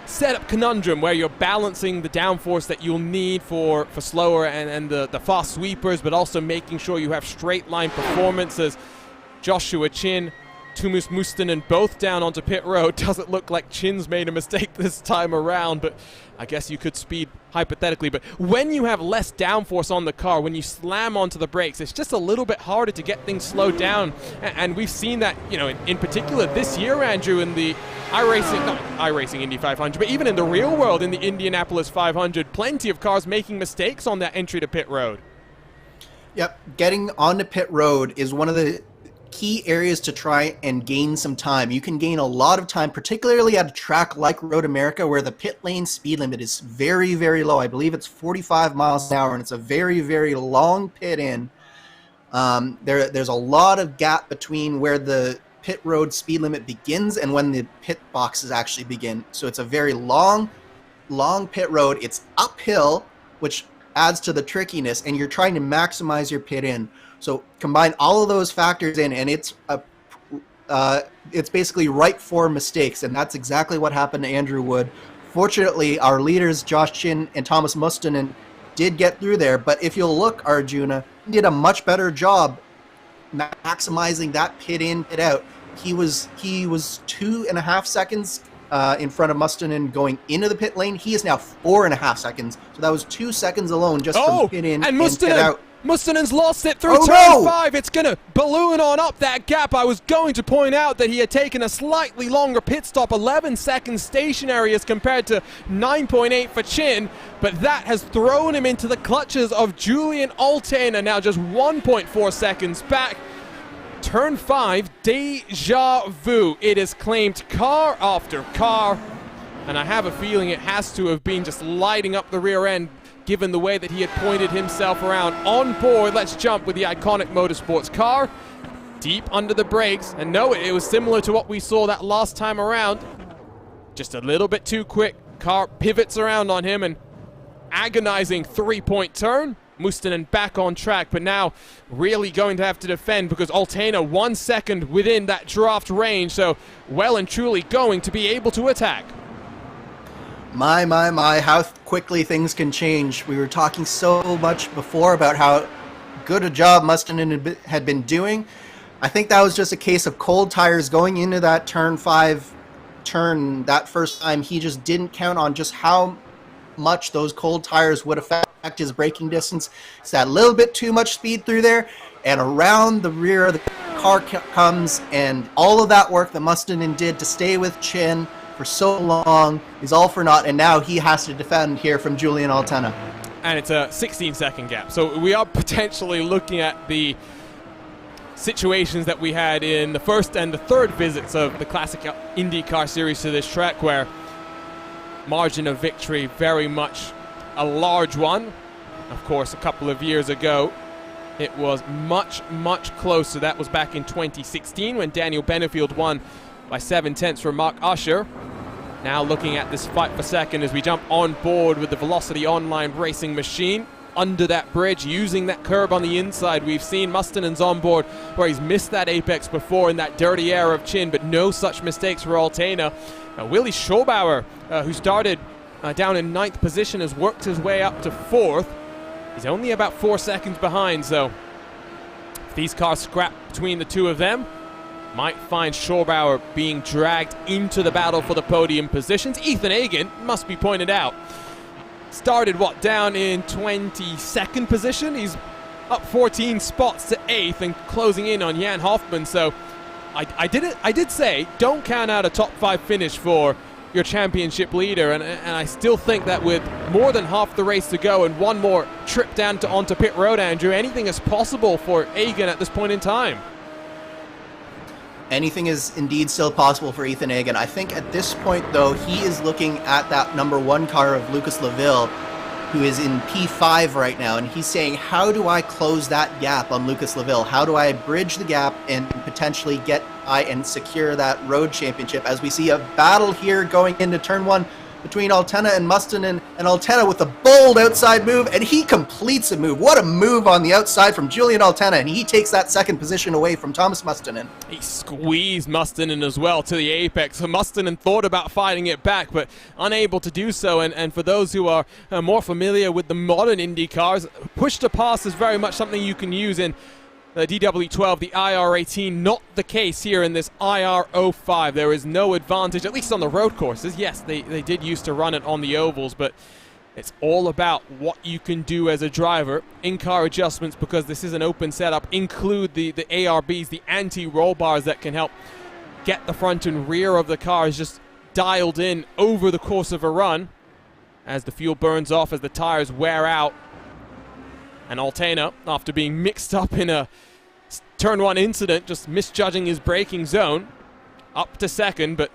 setup conundrum where you're balancing the downforce that you'll need for slower and the fast sweepers, but also making sure you have straight line performances. Joshua Chin, Tuomas Mustonen both down onto pit road. Doesn't look like Chin's made a mistake this time around, but I guess you could speed hypothetically. But when you have less downforce on the car, when you slam onto the brakes, it's just a little bit harder to get things slowed down. And we've seen that, in particular this year, Andrew, in the iRacing Indy 500, but even in the real world, in the Indianapolis 500, plenty of cars making mistakes on that entry to pit road. Yep, getting onto pit road is one of the key areas to try and gain some time. You can gain a lot of time, particularly at a track like Road America, where the pit lane speed limit is very, very low. I believe it's 45 miles an hour, and it's a very, very long pit in. There's a lot of gap between where the pit road speed limit begins and when the pit boxes actually begin. So it's a very long pit road. It's uphill, which adds to the trickiness, and you're trying to maximize your pit in. So combine all of those factors in, and it's a it's basically ripe for mistakes, and that's exactly what happened to Andrew Wood. Fortunately, our leaders, Josh Chin and Thomas Mustonen, did get through there, but if you'll look, Arjuna did a much better job maximizing that pit in, pit out. He was 2.5 seconds in front of Mustonen going into the pit lane. He is now 4.5 seconds. So that was 2 seconds alone just from pit in and pit out. Mustonen's lost it through turn 5. It's going to balloon on up that gap. I was going to point out that he had taken a slightly longer pit stop, 11 seconds stationary as compared to 9.8 for Chin, but that has thrown him into the clutches of Julian Altena, now just 1.4 seconds back. Turn 5, deja vu. It is claimed car after car, and I have a feeling it has to have been just lighting up the rear end given the way that he had pointed himself around. On board, let's jump with the iconic motorsports car. Deep under the brakes, and no, it was similar to what we saw that last time around. Just a little bit too quick. Car pivots around on him, and agonizing 3-point turn. Mustonen back on track, but now really going to have to defend because Altena 1 second within that draft range, so well and truly going to be able to attack. My, how quickly things can change. We were talking so much before about how good a job Mustonen had been doing. I think that was just a case of cold tires going into that turn 5 turn that first time. He just didn't count on just how much those cold tires would affect his braking distance. It's that little bit too much speed through there, and around the rear of the car comes, and all of that work that Mustonen did to stay with Chin for so long is all for naught, and now he has to defend here from Julian Altena. And it's a 16-second gap. So we are potentially looking at the situations that we had in the first and the third visits of the Classic IndyCar Series to this track, where margin of victory very much a large one. Of course, a couple of years ago, it was much closer. That was back in 2016 when Daniel Benefield won by 7/10 from Mark Usher. Now looking at this fight for second as we jump on board with the Velocity Online racing machine under that bridge, using that curb on the inside. We've seen Mustonen's on board where he's missed that apex before in that dirty air of Chin, but no such mistakes for Altena. Willie Schobauer, who started down in 9th position, has worked his way up to 4th. He's only about 4 seconds behind, so if these cars scrap between the two of them, might find Schobauer being dragged into the battle for the podium positions. Ethan Hagen, must be pointed out, started down in 22nd position. He's up 14 spots to 8th and closing in on Jan Hoffman. So I did say don't count out a top 5 finish for your championship leader, and I still think that with more than half the race to go and one more trip down onto pit road, Andrew, anything is possible for Hagen at this point in time. Anything is indeed still possible for Ethan Hagen. I think at this point, though, he is looking at that number 1 car of Lucas Laville, who is in P5 right now, and he's saying, how do I close that gap on Lucas Laville? How do I bridge the gap and potentially get by and secure that road championship? As we see a battle here going into turn 1 between Altena and Mustonen, and Altena with a bold outside move, and he completes a move. What a move on the outside from Julian Altena, and he takes that 2nd position away from Thomas Mustonen. He squeezed Mustonen as well to the apex. So Mustonen thought about fighting it back, but unable to do so. And for those who are more familiar with the modern Indy cars, push to pass is very much something you can use in the DW12, the IR18, not the case here in this IR05. There is no advantage, at least on the road courses. Yes, they did used to run it on the ovals, but it's all about what you can do as a driver. In-car adjustments, because this is an open setup, include the ARBs, the anti-roll bars that can help get the front and rear of the cars just dialed in over the course of a run as the fuel burns off, as the tires wear out. And Altena, after being mixed up in a turn 1 incident, just misjudging his braking zone, up to 2nd, but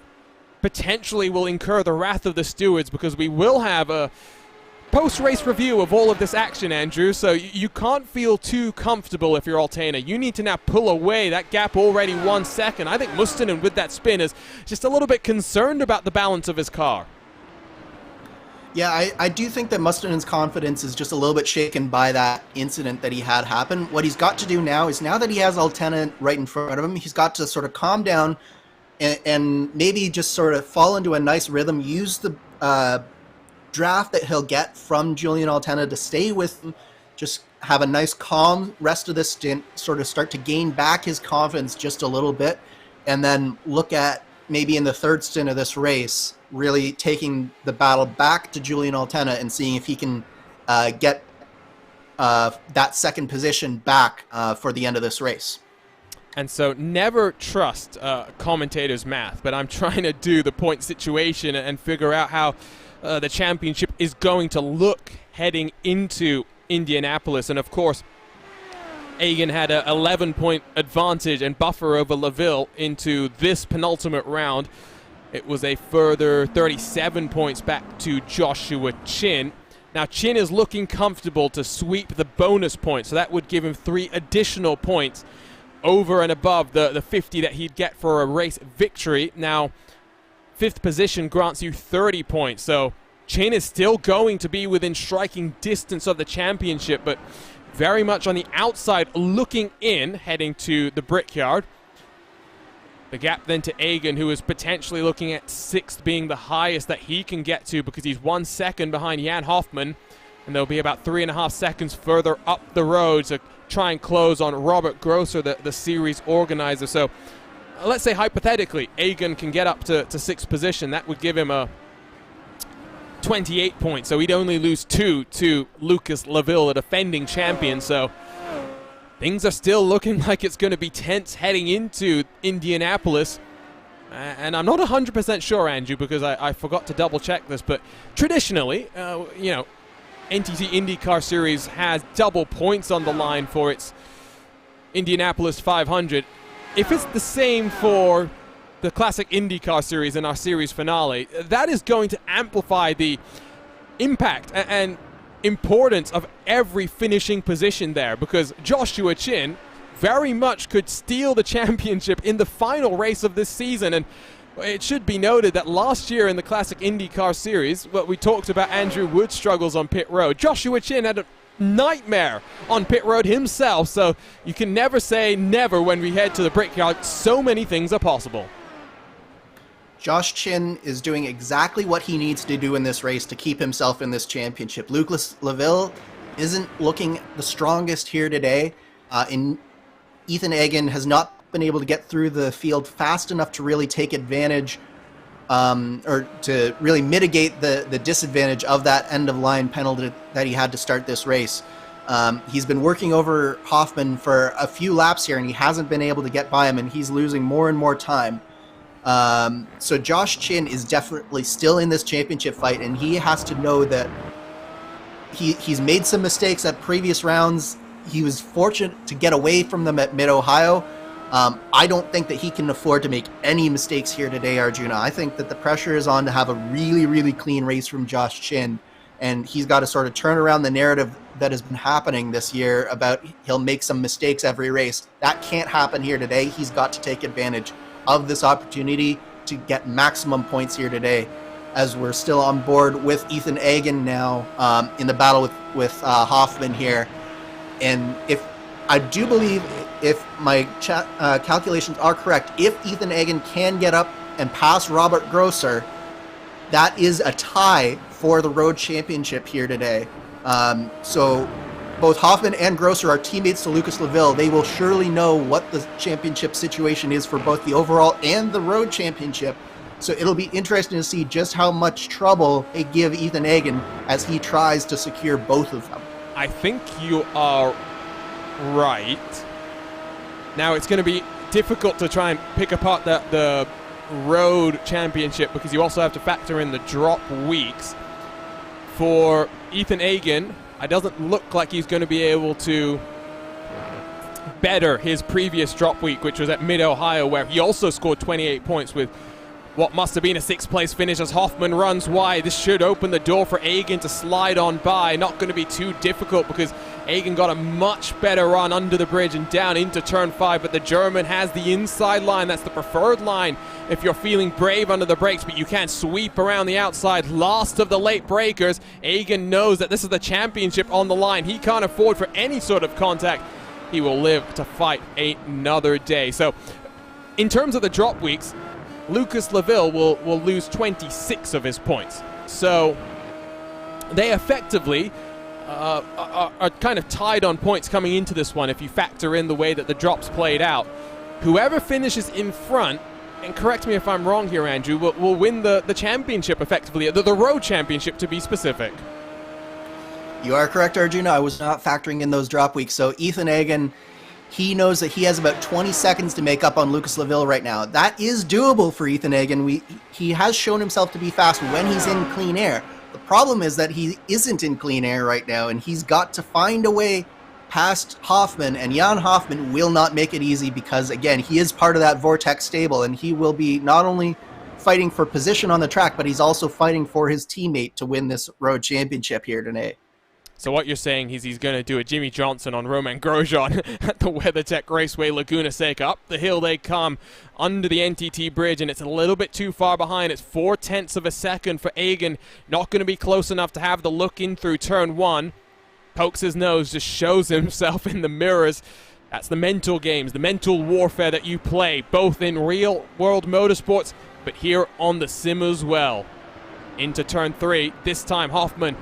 potentially will incur the wrath of the stewards, because we will have a post-race review of all of this action, Andrew, so you can't feel too comfortable if you're Altena. You need to now pull away. That gap already 1 second. I think Mustonen with that spin is just a little bit concerned about the balance of his car. Yeah, I do think that Mustinen's confidence is just a little bit shaken by that incident that he had happen. What he's got to do now is, now that he has Altena right in front of him, he's got to sort of calm down and maybe just sort of fall into a nice rhythm, use the draft that he'll get from Julian Altena to stay with him, just have a nice calm rest of the stint, sort of start to gain back his confidence just a little bit, and then look at maybe in the third stint of this race, really taking the battle back to Julian Altena and seeing if he can get that second position back for the end of this race. And so never trust commentators' math, but I'm trying to do the point situation and figure out how the championship is going to look heading into Indianapolis. And of course, Egan had an 11-point advantage and buffer over LaVille into this penultimate round. It was a further 37 points back to Joshua Chin. Now, Chin is looking comfortable to sweep the bonus points, so that would give him 3 additional points over and above the 50 that he'd get for a race victory. Now, 5th position grants you 30 points, so Chin is still going to be within striking distance of the championship, but very much on the outside looking in, heading to the Brickyard. The gap then to Egan, who is potentially looking at 6th being the highest that he can get to, because he's 1 second behind Jan Hoffman, and there'll be about 3.5 seconds further up the road to try and close on Robert Grosser, the series organizer. So let's say hypothetically Egan can get up to 6th position. That would give him a 28 points, so he'd only lose 2 to Lucas LaVille, the defending champion. So things are still looking like it's going to be tense heading into Indianapolis. And I'm not 100% sure, Andrew, because I forgot to double check this, but traditionally, NTT IndyCar Series has double points on the line for its Indianapolis 500. If it's the same for the Classic IndyCar Series in our series finale, that is going to amplify the impact and importance of every finishing position there, because Joshua Chin very much could steal the championship in the final race of this season. And it should be noted that last year in the Classic IndyCar Series, we talked about Andrew Wood's struggles on pit road. Joshua Chin had a nightmare on pit road himself, so you can never say never when we head to the Brickyard. So many things are possible. Josh Chin is doing exactly what he needs to do in this race to keep himself in this championship. Lucas LaVille isn't looking the strongest here today. Ethan Egan has not been able to get through the field fast enough to really take advantage or to really mitigate the disadvantage of that end-of-line penalty that he had to start this race. He's been working over Hoffman for a few laps here, and he hasn't been able to get by him, and he's losing more and more time. So Josh Chin is definitely still in this championship fight, and he has to know that he's made some mistakes at previous rounds. He was fortunate to get away from them at Mid-Ohio. I don't think that he can afford to make any mistakes here today, Arjuna. I think that the pressure is on to have a really, really clean race from Josh Chin, and he's got to sort of turn around the narrative that has been happening this year about he'll make some mistakes every race. That can't happen here today. He's got to take advantage of this opportunity to get maximum points here today, as we're still on board with Ethan Egan now in the battle with Hoffman here. And if I do believe, if my calculations are correct, if Ethan Egan can get up and pass Robert Grosser, that is a tie for the road championship here today. So both Hoffman and Grosser are teammates to Lucas LaVille. They will surely know what the championship situation is for both the overall and the road championship. So it'll be interesting to see just how much trouble they give Ethan Egan as he tries to secure both of them. I think you are right. Now, it's going to be difficult to try and pick apart the road championship, because you also have to factor in the drop weeks. For Ethan Egan, it doesn't look like he's going to be able to better his previous drop week, which was at Mid-Ohio, where he also scored 28 points with what must have been a 6th place finish as Hoffman runs wide. This should open the door for Egan to slide on by. Not going to be too difficult, because Egan got a much better run under the bridge and down into turn 5, but the German has the inside line. That's the preferred line if you're feeling brave under the brakes, but you can't sweep around the outside. Last of the late breakers. Egan knows that this is the championship on the line. He can't afford for any sort of contact. He will live to fight another day. So in terms of the drop weeks, Lucas Laville will lose 26 of his points. So they effectively are kind of tied on points coming into this one if you factor in the way that the drops played out. Whoever finishes in front, and correct me if I'm wrong here, Andrew, will win the championship effectively, the road championship to be specific. You are correct, Arjuna. I was not factoring in those drop weeks. So Ethan Egan, he knows that he has about 20 seconds to make up on Lucas Laville right now. That is doable for Ethan Egan. He has shown himself to be fast when he's in clean air. The problem is that he isn't in clean air right now, and he's got to find a way past Hoffman, and Jan Hoffman will not make it easy because, again, he is part of that Vortex stable, and he will be not only fighting for position on the track, but he's also fighting for his teammate to win this road championship here today. So what you're saying is he's going to do a Jimmy Johnson on Roman Grosjean at the WeatherTech Raceway Laguna Seca. Up the hill they come under the NTT bridge, and it's a little bit too far behind. It's 0.4 of a second for Egan. Not going to be close enough to have the look in through turn 1. Pokes his nose, just shows himself in the mirrors. That's the mental games, the mental warfare that you play, both in real-world motorsports, but here on the sim as well. Into turn 3. This time Hoffman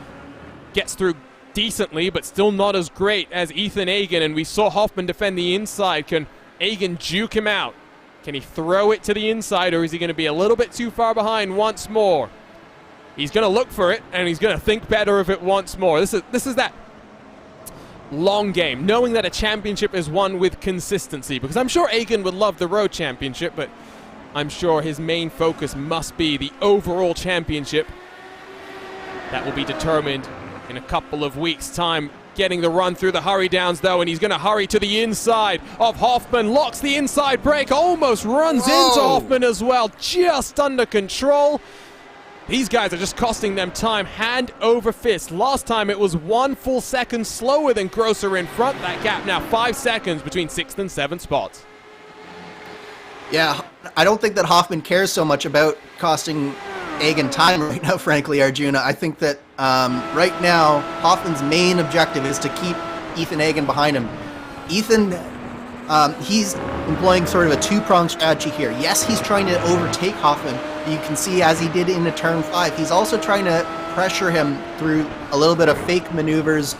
gets through decently, but still not as great as Ethan Egan, and we saw Hoffman defend the inside. Can Egan juke him out? Can he throw it to the inside, or is he going to be a little bit too far behind once more? He's going to look for it, and he's going to think better of it once more. This is that long game, knowing that a championship is won with consistency, because I'm sure Egan would love the road championship, but I'm sure his main focus must be the overall championship. That will be determined in a couple of weeks' time. Getting the run through the hurry downs though, and he's going to hurry to the inside of Hoffman. Locks the inside brake, almost runs into Hoffman as well, just under control. These guys are just costing them time, hand over fist. Last time it was 1 full second slower than Grosser in front. That gap now 5 seconds between 6th and 7th spots. Yeah, I don't think that Hoffman cares so much about costing Egan time right now, frankly, Arjuna. I think that right now, Hoffman's main objective is to keep Ethan Egan behind him. Ethan, he's employing sort of a two-pronged strategy here. Yes, he's trying to overtake Hoffman. You can see, as he did in the turn 5, he's also trying to pressure him through a little bit of fake maneuvers,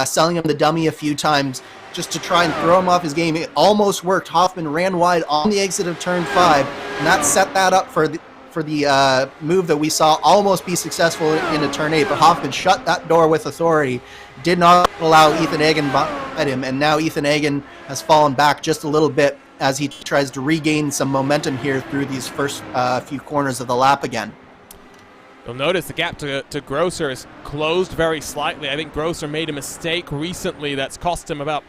selling him the dummy a few times, just to try and throw him off his game. It almost worked. Hoffman ran wide on the exit of turn 5, and that set that up for the move that we saw almost be successful into turn 8, but Hoffman shut that door with authority, did not allow Ethan Egan at him, and now Ethan Egan has fallen back just a little bit as he tries to regain some momentum here through these first few corners of the lap again. You'll notice the gap to Grosser is closed very slightly. I think Grosser made a mistake recently that's cost him about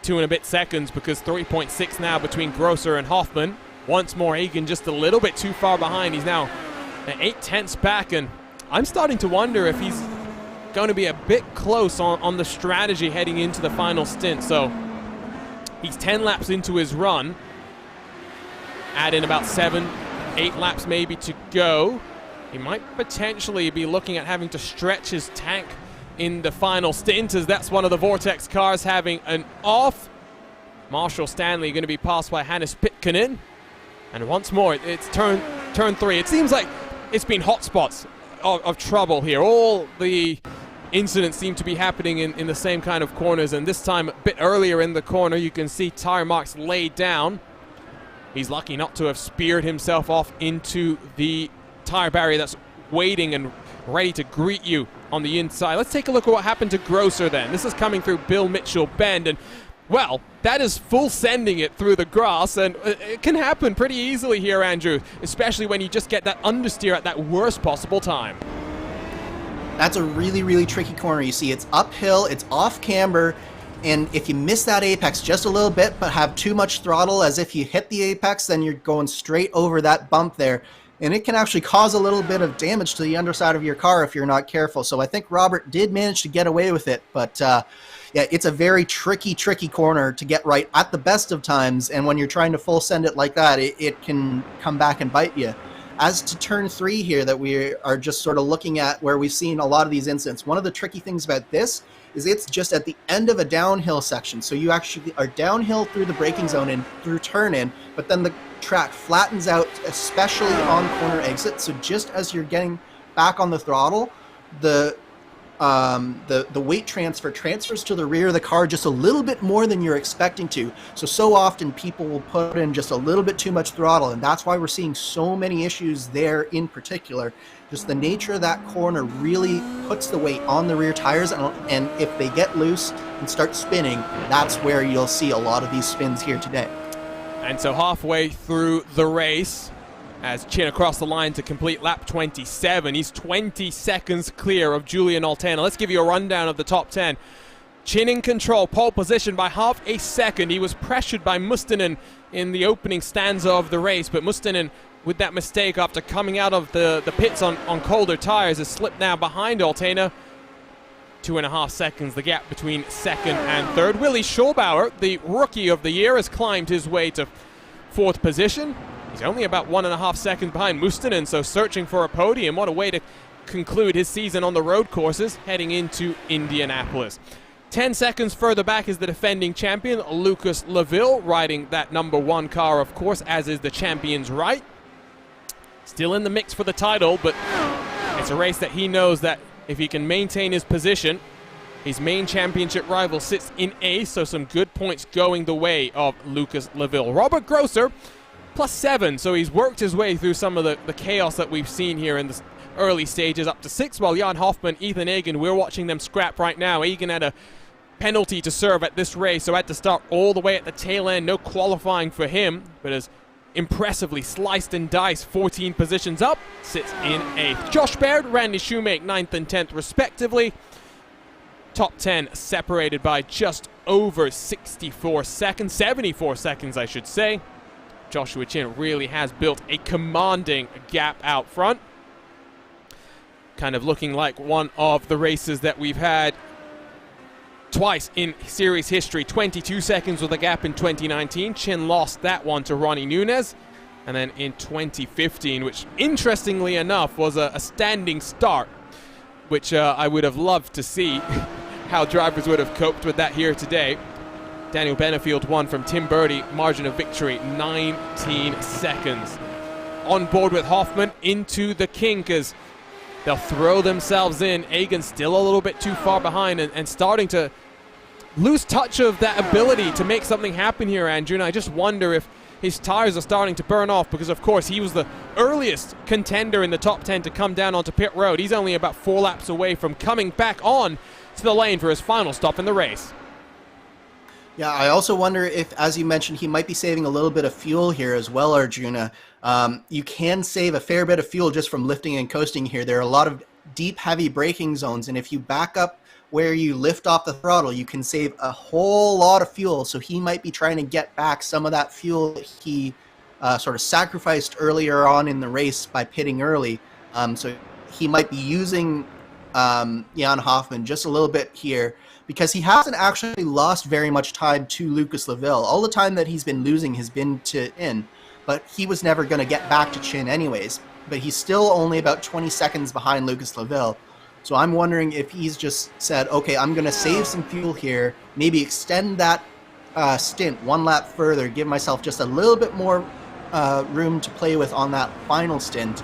2 and a bit seconds, because 3.6 now between Grosser and Hoffman. Once more, Egan just a little bit too far behind. He's now 8/10 back, and I'm starting to wonder if he's going to be a bit close on the strategy heading into the final stint. So he's 10 laps into his run. Add in about 7, 8 laps maybe to go. He might potentially be looking at having to stretch his tank in the final stint, as that's one of the Vortex cars having an off. Marshall Stanley going to be passed by Hannes Pitkanen. And once more, it's turn 3. It seems like it's been hot spots of trouble here. All the incidents seem to be happening in the same kind of corners, and this time a bit earlier in the corner, you can see tire marks laid down. He's lucky not to have speared himself off into the tire barrier that's waiting and ready to greet you on the inside. Let's take a look at what happened to Grosser then. This is coming through Bill Mitchell Bend, and well, that is full sending it through the grass, and it can happen pretty easily here, Andrew, especially when you just get that understeer at that worst possible time. That's a really, really tricky corner. You see, it's uphill, it's off camber, and if you miss that apex just a little bit but have too much throttle, as if you hit the apex, then you're going straight over that bump there. and it can actually cause a little bit of damage to the underside of your car if you're not careful. So I think Robert did manage to get away with it, but yeah, it's a very tricky corner to get right at the best of times, and when you're trying to full send it like that, it can come back and bite you. As to turn 3 here that we are just sort of looking at, where we've seen a lot of these incidents, one of the tricky things about this is it's just at the end of a downhill section. So you actually are downhill through the braking zone and through turn in, but then the track flattens out, especially on corner exits. So just as you're getting back on the throttle, the weight transfers to the rear of the car just a little bit more than you're expecting to. So often people will put in just a little bit too much throttle, and that's why we're seeing so many issues there in particular. Just the nature of that corner really puts the weight on the rear tires, and if they get loose and start spinning, that's where you'll see a lot of these spins here today. And so halfway through the race, as Chin across the line to complete lap 27. He's 20 seconds clear of Julian Altena. Let's give you a rundown of the top 10. Chin in control, pole position by half a second. He was pressured by Mustonen in the opening stanza of the race, but Mustonen, with that mistake after coming out of the pits on colder tires, has slipped now behind Altena. 2.5 seconds, the gap between second and third. Willi Schulbauer, the rookie of the year, has climbed his way to 4th position. He's only about 1.5 seconds behind Mustonen, so searching for a podium. What a way to conclude his season on the road courses heading into Indianapolis. 10 seconds further back is the defending champion, Lucas Leville, riding that number 1 car, of course, as is the champion's right. Still in the mix for the title, but it's a race that he knows that if he can maintain his position, his main championship rival sits in 8th, so some good points going the way of Lucas Leville. Robert Grosser, +7, so he's worked his way through some of the chaos that we've seen here in the early stages up to 6, while Jan Hoffman, Ethan Egan, we're watching them scrap right now. Egan had a penalty to serve at this race, so had to start all the way at the tail end. No qualifying for him, but has impressively sliced and diced 14 positions up, sits in 8th. Josh Baird, Randy Shoemake, 9th and 10th respectively. Top 10 separated by just over 74 seconds, 74 seconds I should say. Joshua Chin really has built a commanding gap out front. Kind of looking like one of the races that we've had twice in series history. 22 seconds with a gap in 2019. Chin lost that one to Ronnie Nunez. And then in 2015, which interestingly enough was a standing start, which I would have loved to see how drivers would have coped with that here today. Daniel Benefield won from Tim Birdie, margin of victory 19 seconds. On board with Hoffman into the kink as they'll throw themselves in. Egan still a little bit too far behind and starting to lose touch of that ability to make something happen here, Andrew. And I just wonder if his tires are starting to burn off because, of course, he was the earliest contender in the top 10 to come down onto pit road. He's only about 4 laps away from coming back on to the lane for his final stop in the race. Yeah, I also wonder if, as you mentioned, he might be saving a little bit of fuel here as well, Arjuna. You can save a fair bit of fuel just from lifting and coasting here. There are a lot of deep, heavy braking zones, and if you back up where you lift off the throttle, you can save a whole lot of fuel. So he might be trying to get back some of that fuel that he sort of sacrificed earlier on in the race by pitting early. So he might be using Jan Hoffman just a little bit here, because he hasn't actually lost very much time to Lucas Leville. All the time that he's been losing has been to Chin, but he was never going to get back to Chin anyways. But he's still only about 20 seconds behind Lucas Leville. So I'm wondering if he's just said, okay, I'm going to save some fuel here, maybe extend that stint 1 lap further, give myself just a little bit more room to play with on that final stint.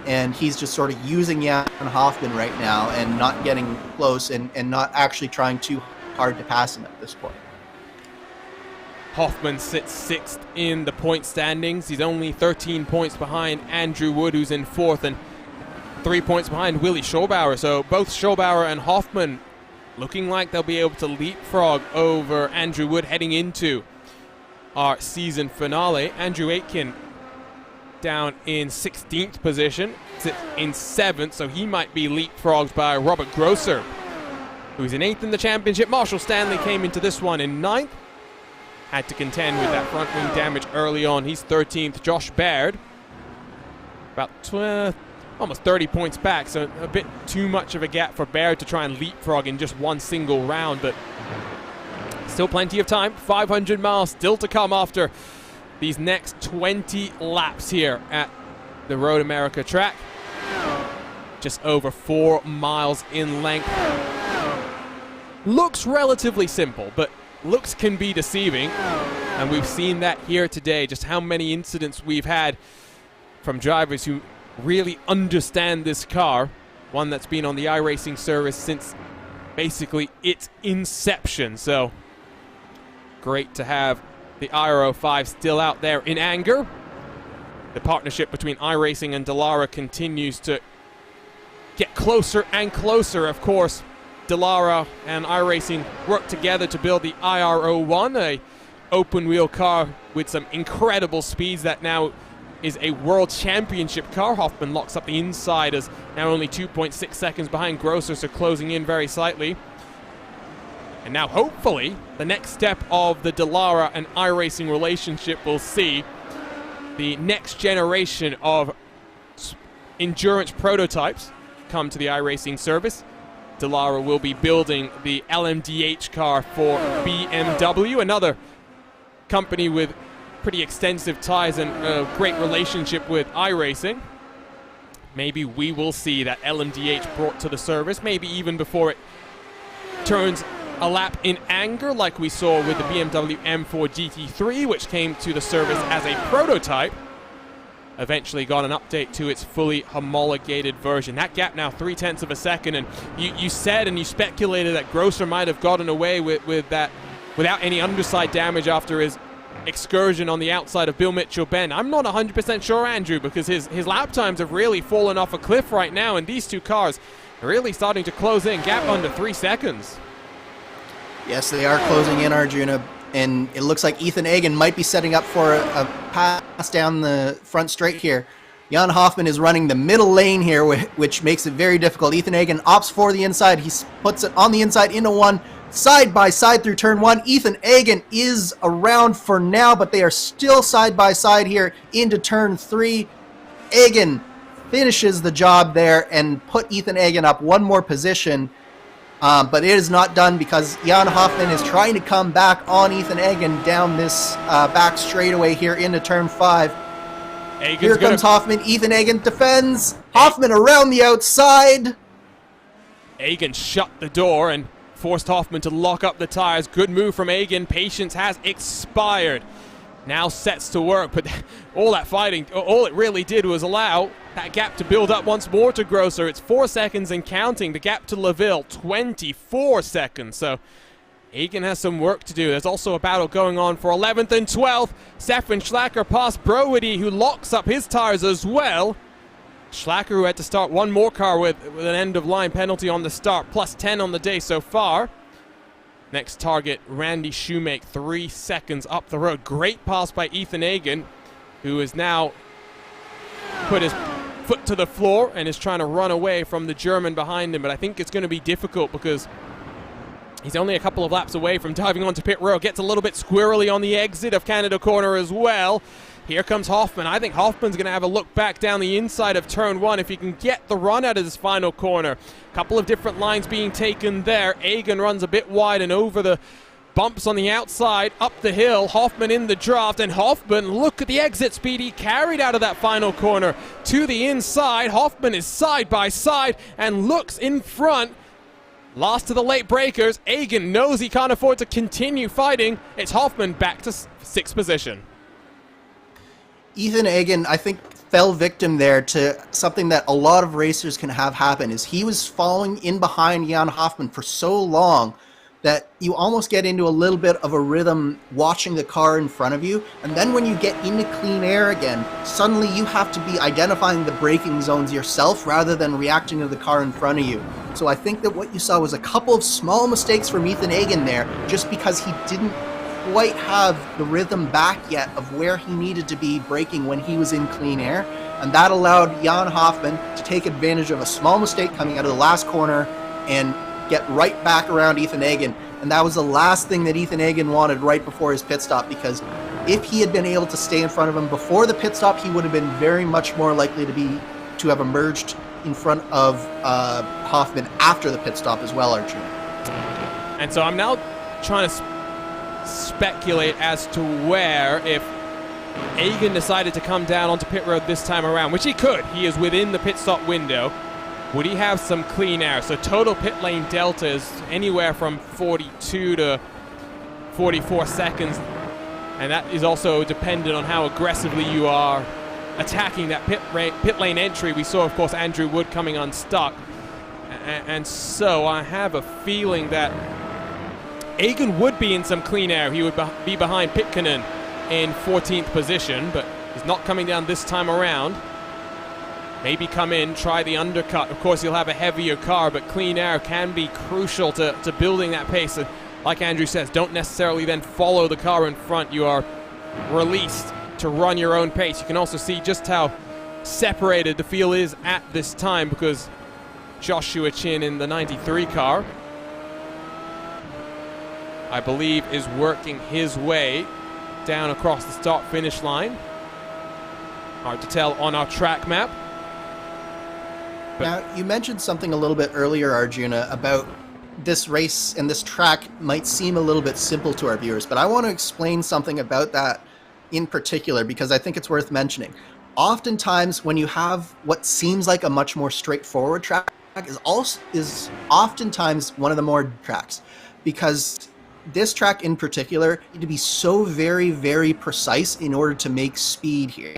And he's just sort of using Jan Hoffman right now and not getting close and not actually trying too hard to pass him at this point. Hoffman sits 6th in the point standings. He's only 13 points behind Andrew Wood, who's in 4th, and 3 points behind Willi Schulbauer. So both Schulbauer and Hoffman looking like they'll be able to leapfrog over Andrew Wood heading into our season finale. Andrew Aitken down in 16th position, sits in 7th, so he might be leapfrogged by Robert Grosser, who's in 8th in the championship. Marshall Stanley came into this one in 9th. Had to contend with that front wing damage early on. He's 13th. Josh Baird about almost 30 points back, so a bit too much of a gap for Baird to try and leapfrog in just one single round, but still plenty of time. 500 miles still to come after these next 20 laps here at the Road America track. Just over 4 miles in length. Looks relatively simple, but looks can be deceiving, and we've seen that here today, just how many incidents we've had from drivers who really understand this car, one that's been on the iRacing service since basically its inception. So great to have the IRO5 still out there in anger. The partnership between iRacing and Dallara continues to get closer and closer. Of course, Dallara and iRacing work together to build the IRO1, a open wheel car with some incredible speeds that now is a world championship car. Hoffman locks up the inside as now only 2.6 seconds behind Grosser, so closing in very slightly. And now hopefully the next step of the Dallara and iRacing relationship will see the next generation of endurance prototypes come to the iRacing service. Dallara will be building the LMDH car for BMW, another company with pretty extensive ties and a great relationship with iRacing. Maybe we will see that LMDH brought to the service, maybe even before it turns a lap in anger, like we saw with the BMW M4 GT3, which came to the service as a prototype. Eventually got an update to its fully homologated version. That gap now 0.3 of a second, and you said and you speculated that Grosser might have gotten away with that without any underside damage after his excursion on the outside of Bill Mitchell Bend. I'm not 100% sure, Andrew, because his lap times have really fallen off a cliff right now, and these two cars are really starting to close in. Gap under 3 seconds. Yes, they are closing in, Arjuna, and it looks like Ethan Egan might be setting up for a pass down the front straight here. Jan Hoffman is running the middle lane here, which makes it very difficult. Ethan Egan opts for the inside. He puts it on the inside into one, side by side through turn one. Ethan Egan is around for now, but they are still side by side here into turn three. Egan finishes the job there and put Ethan Egan up one more position. But it is not done because Jan Hoffman is trying to come back on Ethan Egan down this back straightaway here into turn five. Here comes Hoffman. Ethan Egan defends. Hoffman around the outside. Egan shut the door and forced Hoffman to lock up the tires. Good move from Egan. Patience has expired. Now sets to work, but all that fighting, all it really did was allow that gap to build up once more to Grosser. It's 4 seconds and counting. The gap to LaVille, 24 seconds. So Egan has some work to do. There's also a battle going on for 11th and 12th. Stefan Schlacker past Brody, who locks up his tires as well. Schlacker, who had to start one more car with an end-of-line penalty on the start, plus 10 on the day so far. Next target, Randy Shoemake, 3 seconds up the road. Great pass by Ethan Egan, who has now put his foot to the floor and is trying to run away from the German behind him. But I think it's going to be difficult because he's only a couple of laps away from diving onto pit road. Gets a little bit squirrely on the exit of Canada corner as well. Here comes Hoffman. I think Hoffman's going to have a look back down the inside of turn one if he can get the run out of this final corner. Couple of different lines being taken there. Egan runs a bit wide and over the bumps on the outside, up the hill. Hoffman in the draft, and Hoffman, look at the exit speed he carried out of that final corner to the inside. Hoffman is side by side and looks in front. Lost to the late breakers. Egan knows he can't afford to continue fighting. It's Hoffman back to sixth position. Ethan Egan, I think, fell victim there to something that a lot of racers can have happen, is he was following in behind Jan Hoffman for so long that you almost get into a little bit of a rhythm watching the car in front of you, and then when you get into clean air again, suddenly you have to be identifying the braking zones yourself rather than reacting to the car in front of you. So I think that what you saw was a couple of small mistakes from Ethan Egan there, just because he didn't quite have the rhythm back yet of where he needed to be braking when he was in clean air, and that allowed Jan Hoffman to take advantage of a small mistake coming out of the last corner and get right back around Ethan Egan. And that was the last thing that Ethan Hagan wanted right before his pit stop, because if he had been able to stay in front of him before the pit stop, he would have been very much more likely to have emerged in front of Hoffman after the pit stop as well, Arjuna. And so I'm now trying to speculate as to where, if Hagan decided to come down onto pit road this time around, which he could. He is within the pit stop window. Would he have some clean air? So total pit lane delta is anywhere from 42 to 44 seconds. And that is also dependent on how aggressively you are attacking that pit lane entry. We saw, of course, Andrew Wood coming unstuck. And so I have a feeling that Hagan would be in some clean air. He would be behind Pitkanen in 14th position, but he's not coming down this time around. Maybe come in, try the undercut. Of course, you'll have a heavier car, but clean air can be crucial to building that pace. And like Andrew says, don't necessarily then follow the car in front. You are released to run your own pace. You can also see just how separated the field is at this time, because Joshua Chin in the 93 car, I believe, is working his way down across the start-finish line. Hard to tell on our track map. Now, you mentioned something a little bit earlier, Arjuna, about this race and this track might seem a little bit simple to our viewers, but I want to explain something about that in particular, because I think it's worth mentioning. Oftentimes, when you have what seems like a much more straightforward track, is oftentimes one of the more tracks, because this track in particular need to be so very, very precise in order to make speed here.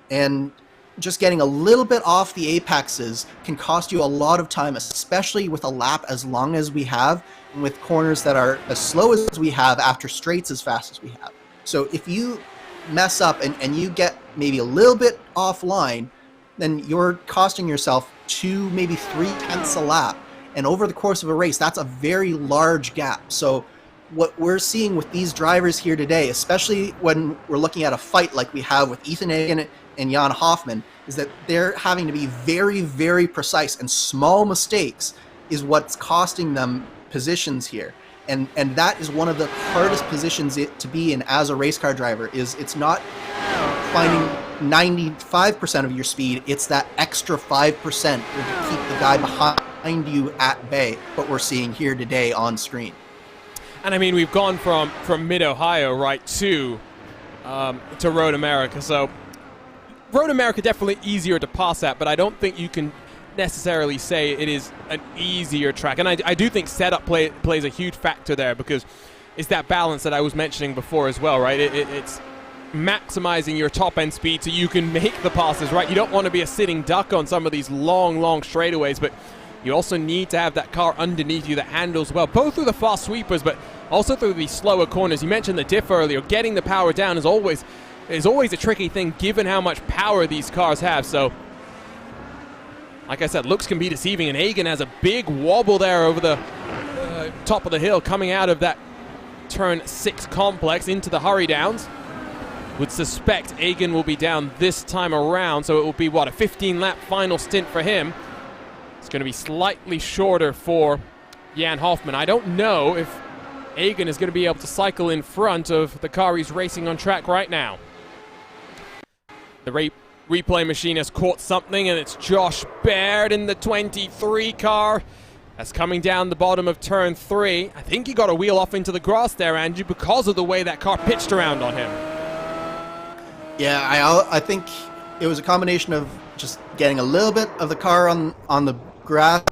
And just getting a little bit off the apexes can cost you a lot of time, especially with a lap as long as we have, and with corners that are as slow as we have after straights as fast as we have. So if you mess up and you get maybe a little bit offline, then you're costing yourself 2, maybe 3/10 a lap. And over the course of a race, that's a very large gap. So what we're seeing with these drivers here today, especially when we're looking at a fight like we have with Ethan Hagan and Jan Hoffman, is that they're having to be very, very precise, and small mistakes is what's costing them positions here. And that is one of the hardest positions to be in as a race car driver. Is it's not finding 95% of your speed, it's that extra 5% to keep the guy behind you at bay, what we're seeing here today on screen. And I mean, we've gone from Mid-Ohio right to Road America. So Road America definitely easier to pass at, but I don't think you can necessarily say it is an easier track. And I do think setup plays a huge factor there, because it's that balance that I was mentioning before as well, right? It's maximizing your top end speed so you can make the passes, right? You don't want to be a sitting duck on some of these long straightaways, but you also need to have that car underneath you that handles well, both through the fast sweepers, but also through the slower corners. You mentioned the diff earlier. Getting the power down is always a tricky thing, given how much power these cars have. So, like I said, looks can be deceiving, and Hagan has a big wobble there over the top of the hill coming out of that turn 6 complex into the hurry downs. Would suspect Hagan will be down this time around, so it will be, what, a 15-lap final stint for him. It's going to be slightly shorter for Jan Hoffman. I don't know if Hagan is going to be able to cycle in front of the car he's racing on track right now. The replay machine has caught something, and it's Josh Baird in the 23 car. That's coming down the bottom of turn 3. I think he got a wheel off into the grass there, Andrew, because of the way that car pitched around on him. Yeah, I think it was a combination of just getting a little bit of the car on the grass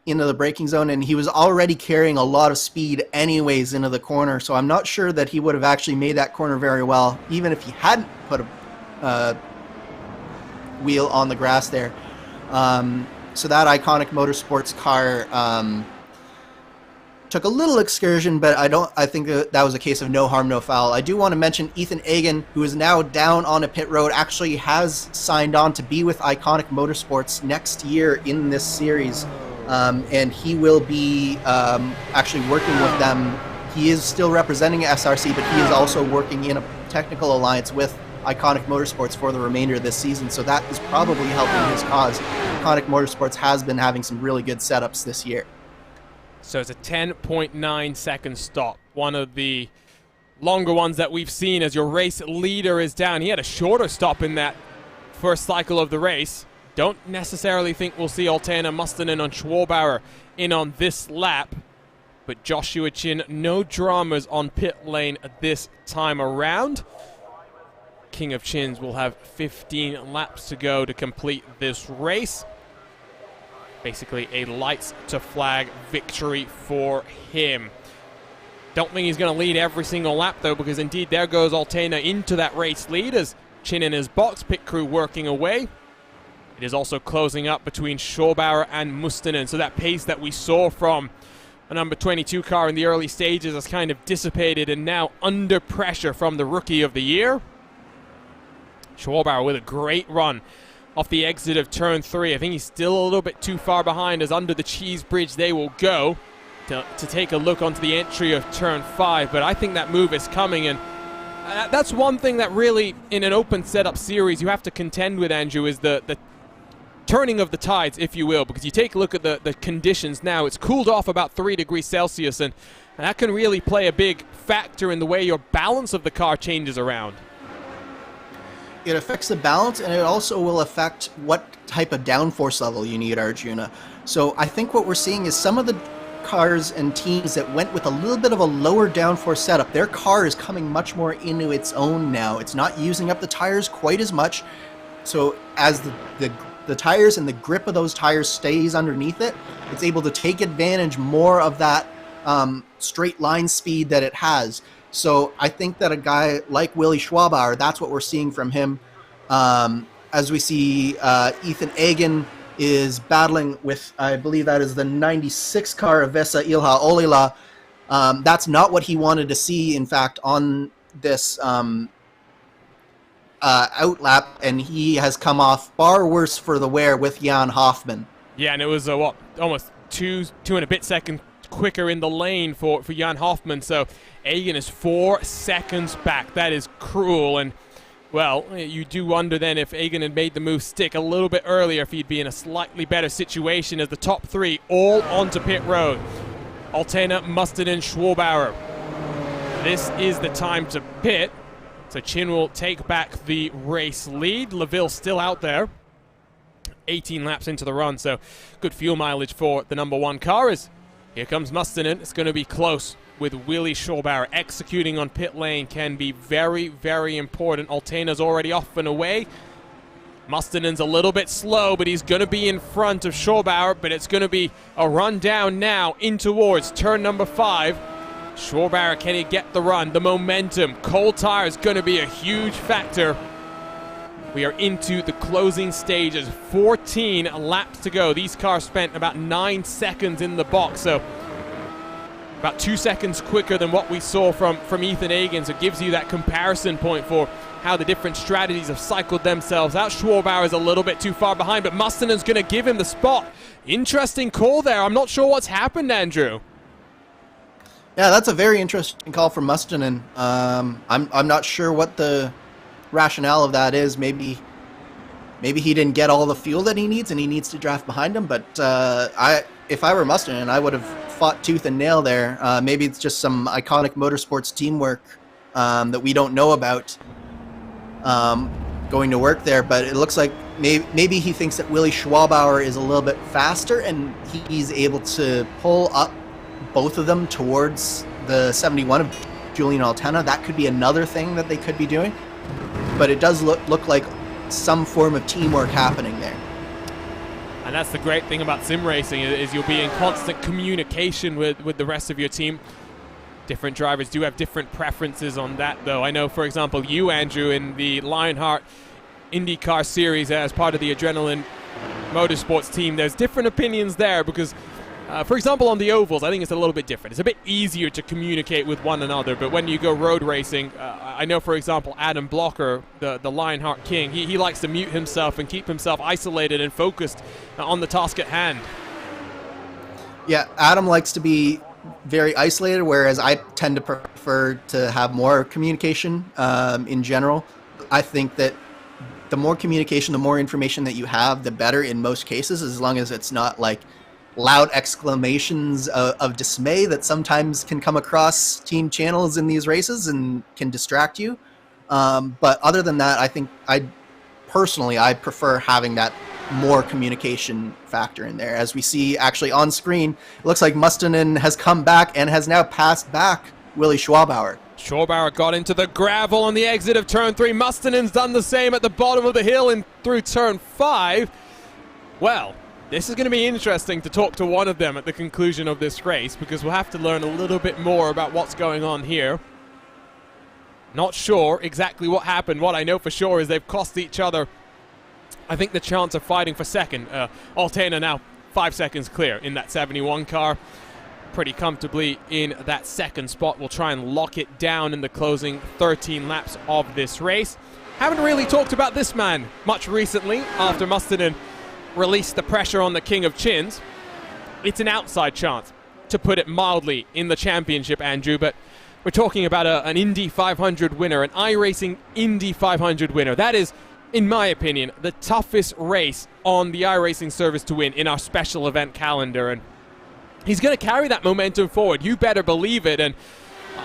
into the braking zone, and he was already carrying a lot of speed anyways into the corner, so I'm not sure that he would have actually made that corner very well, even if he hadn't put a wheel on the grass there. So that Iconic Motorsports car took a little excursion, but I think that was a case of no harm, no foul. I do want to mention Ethan Hagan, who is now down on a pit road, actually has signed on to be with Iconic Motorsports next year in this series, and he will be actually working with them. He is still representing SRC, but he is also working in a technical alliance with Iconic Motorsports for the remainder of this season, so that is probably helping his cause. Iconic Motorsports has been having some really good setups this year. So it's a 10.9 second stop. One of the longer ones that we've seen as your race leader is down. He had a shorter stop in that first cycle of the race. Don't necessarily think we'll see Altena, Mustonen, and Schwarbauer in on this lap. But Joshua Chin, no dramas on pit lane this time around. King of Chins will have 15 laps to go to complete this race. Basically a lights to flag victory for him. Don't think he's going to lead every single lap though, because indeed there goes Altena into that race lead as Chin in his box, pit crew working away. It is also closing up between Schwarbauer and Mustonen, so that pace that we saw from a number 22 car in the early stages has kind of dissipated and now under pressure from the Rookie of the Year. Schwarbauer with a great run off the exit of turn 3. I think he's still a little bit too far behind as under the cheese bridge they will go to take a look onto the entry of turn 5. But I think that move is coming, and that's one thing that really, in an open setup series, you have to contend with, Andrew, is the turning of the tides, if you will, because you take a look at the conditions now. It's cooled off about 3 degrees Celsius, and that can really play a big factor in the way your balance of the car changes around. It affects the balance, and it also will affect what type of downforce level you need, Arjuna. So I think what we're seeing is some of the cars and teams that went with a little bit of a lower downforce setup, their car is coming much more into its own now. It's not using up the tires quite as much. So as the tires and the grip of those tires stays underneath it, it's able to take advantage more of that straight line speed that it has. So I think that a guy like Willie Schwarbauer, that's what we're seeing from him. As we see Ethan Agen is battling with, I believe that is the 96 car of Vesa Ilha Olila. That's not what he wanted to see, in fact, on this outlap, and he has come off far worse for the wear with Jan Hoffman. Yeah, and it was almost two and a bit seconds quicker in the lane for Jan Hoffman, so Agen is 4 seconds back. That is cruel, and well, you do wonder then if Agen had made the move stick a little bit earlier, if he'd be in a slightly better situation, as the top 3 all onto pit road. Altena, Mustonen, Schwarbauer. This is the time to pit, so Chin will take back the race lead. LaVille still out there, 18 laps into the run, so good fuel mileage for the number 1 car. As here comes Mustonen. It's going to be close with Willie Schwarbauer. Executing on pit lane can be very, very important. Altena's already off and away. Mustonen's a little bit slow, but he's going to be in front of Schwarbauer, but it's going to be a run down now in towards turn number 5. Schwarbauer, can he get the run? The momentum. Cold tire is going to be a huge factor. We are into the closing stages. 14 laps to go. These cars spent about 9 seconds in the box, so about 2 seconds quicker than what we saw from Ethan Agen. So it gives you that comparison point for how the different strategies have cycled themselves out. Schwarbauer is a little bit too far behind, but Mustonen's going to give him the spot. Interesting call there. I'm not sure what's happened, Andrew. Yeah, that's a very interesting call from Mustonen. I'm not sure what the rationale of that is. Maybe he didn't get all the fuel that he needs and he needs to draft behind him, but if I were Mustonen, I would have fought tooth and nail there. Maybe it's just some iconic motorsports teamwork that we don't know about going to work there, but it looks like maybe he thinks that Willie Schwarbauer is a little bit faster and he's able to pull up both of them towards the 71 of Julian Altena. That could be another thing that they could be doing, but it does look like some form of teamwork happening there. And that's the great thing about sim racing, is you'll be in constant communication with the rest of your team. Different drivers do have different preferences on that, though. I know, for example, you, Andrew, in the Lionheart IndyCar series as part of the Adrenaline Motorsports team, there's different opinions there because, for example, on the ovals, I think it's a little bit different. It's a bit easier to communicate with one another, but when you go road racing, I know, for example, Adam Blocker, the Lionheart King, he likes to mute himself and keep himself isolated and focused on the task at hand. Yeah, Adam likes to be very isolated, whereas I tend to prefer to have more communication in general. I think that the more communication, the more information that you have, the better in most cases, as long as it's not like loud exclamations of dismay that sometimes can come across team channels in these races and can distract you. But other than that, I think I prefer having that more communication factor in there. As we see actually on screen, it looks like Mustonen has come back and has now passed back Willie Schwabauer. Schwabauer got into the gravel on the exit of turn 3. Mustonen's done the same at the bottom of the hill and through turn 5. Well, this is going to be interesting to talk to one of them at the conclusion of this race, because we'll have to learn a little bit more about what's going on here. Not sure exactly what happened. What I know for sure is they've cost each other, I think, the chance of fighting for second. Altena now 5 seconds clear in that 71 car. Pretty comfortably in that second spot. We'll try and lock it down in the closing 13 laps of this race. Haven't really talked about this man much recently after Mustonen released the pressure on the King of Chins. It's an outside chance, to put it mildly, in the championship, Andrew, but we're talking about an Indy 500 winner, an iRacing Indy 500 winner. That is, in my opinion, the toughest race on the iRacing service to win in our special event calendar, and he's going to carry that momentum forward. You better believe it. And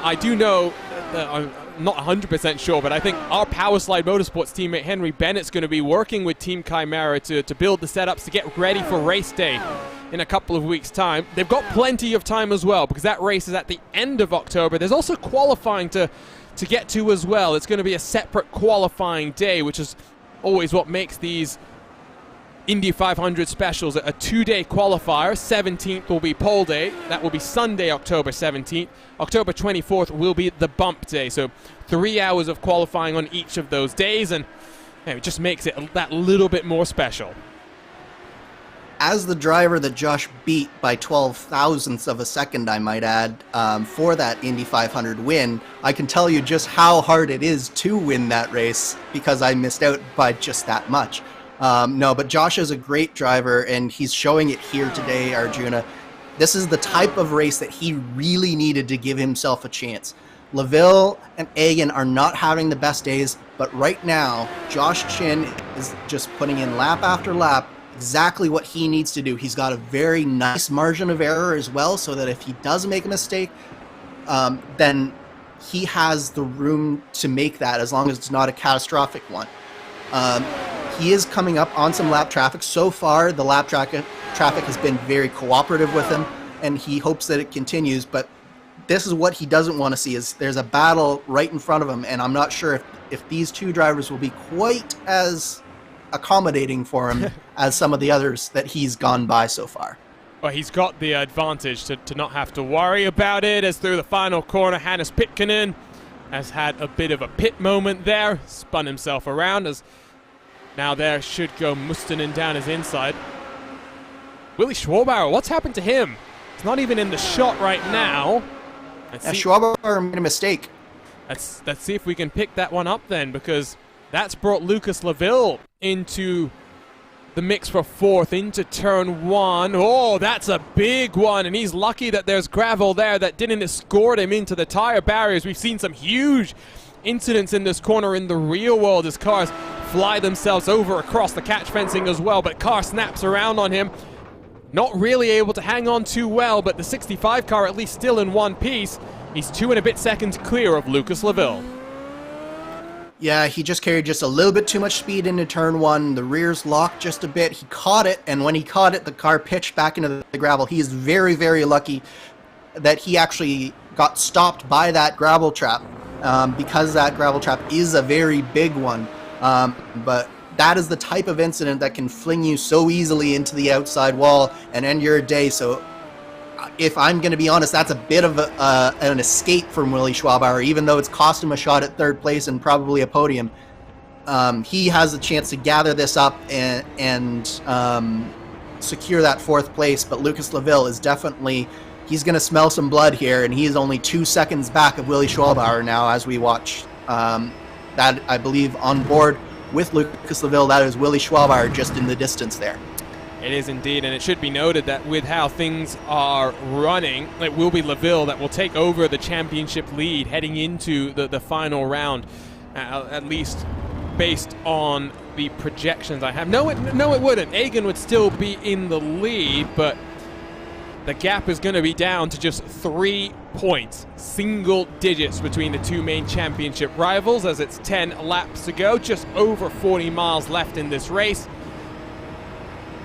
I do know, I'm not 100% sure, but I think our Powerslide Motorsports teammate Henry Bennett's going to be working with Team Chimera to build the setups to get ready for race day in a couple of weeks' time. They've got plenty of time as well, because that race is at the end of October. There's also qualifying to get to as well. It's going to be a separate qualifying day, which is always what makes these Indy 500 specials a 2-day qualifier. 17th will be pole day. That will be Sunday, October 17th. October 24th will be the bump day. So 3 hours of qualifying on each of those days, and it just makes it that little bit more special. As the driver that Josh beat by 12 thousandths of a second, I might add, for that Indy 500 win, I can tell you just how hard it is to win that race, because I missed out by just that much. No, but Josh is a great driver, and he's showing it here today, Arjuna. This is the type of race that he really needed to give himself a chance. LaVille and Egan are not having the best days, but right now, Josh Chin is just putting in lap after lap exactly what he needs to do. He's got a very nice margin of error as well, so that if he does make a mistake, then he has the room to make that, as long as it's not a catastrophic one. He is coming up on some lap traffic. So far, the lap traffic has been very cooperative with him, and he hopes that it continues. But this is what he doesn't want to see, is there's a battle right in front of him, and I'm not sure if these two drivers will be quite as accommodating for him as some of the others that he's gone by so far. Well, he's got the advantage to not have to worry about it, as through the final corner, Hannes Pitkinen has had a bit of a pit moment there, spun himself around, as now there should go Mustonen down his inside. Willie Schwabauer, what's happened to him? He's not even in the shot right now. Schwabauer made a mistake. Let's see if we can pick that one up then, because that's brought Lucas LaVille into the mix for fourth, into turn 1. Oh, that's a big one, and he's lucky that there's gravel there that didn't escort him into the tire barriers. We've seen some huge incidents in this corner in the real world as cars fly themselves over across the catch fencing as well, but car snaps around on him. Not really able to hang on too well, but the 65 car at least still in one piece. He's 2 and a bit seconds clear of Lucas LaVille. Yeah, he just carried just a little bit too much speed into turn 1. The rears locked just a bit. He caught it, and when he caught it, the car pitched back into the gravel. He is very, very lucky that he actually got stopped by that gravel trap, because that gravel trap is a very big one. But that is the type of incident that can fling you so easily into the outside wall and end your day. So if I'm going to be honest, that's a bit of an escape from Willie Schwabauer, even though it's cost him a shot at third place and probably a podium. He has a chance to gather this up and secure that fourth place, but Lucas LaVille is definitely, he's going to smell some blood here, and he is only 2 seconds back of Willie Schwabauer now as we watch. That, I believe, on board with Lucas LaVille, that is Willie Schwabauer just in the distance there. It is indeed, and it should be noted that with how things are running, it will be LaVille that will take over the championship lead heading into the final round, at least based on the projections I have. No, it wouldn't. Egan would still be in the lead, but the gap is going to be down to just 3 points, single digits between the two main championship rivals, as it's 10 laps to go, just over 40 miles left in this race.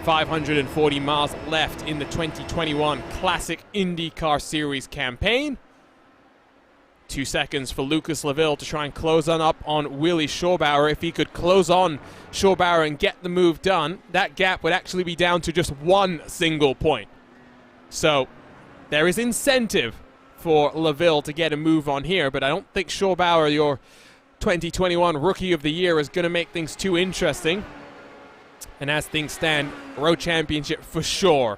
540 miles left in the 2021 Classic IndyCar Series campaign. 2 seconds for Lucas Laville to try and close on up on Willie Schaurbauer. If he could close on Schaurbauer and get the move done, that gap would actually be down to just 1 single point. So there is incentive for Laville to get a move on here, but I don't think Schaurbauer, your 2021 Rookie of the Year, is going to make things too interesting. And as things stand, Road Championship for sure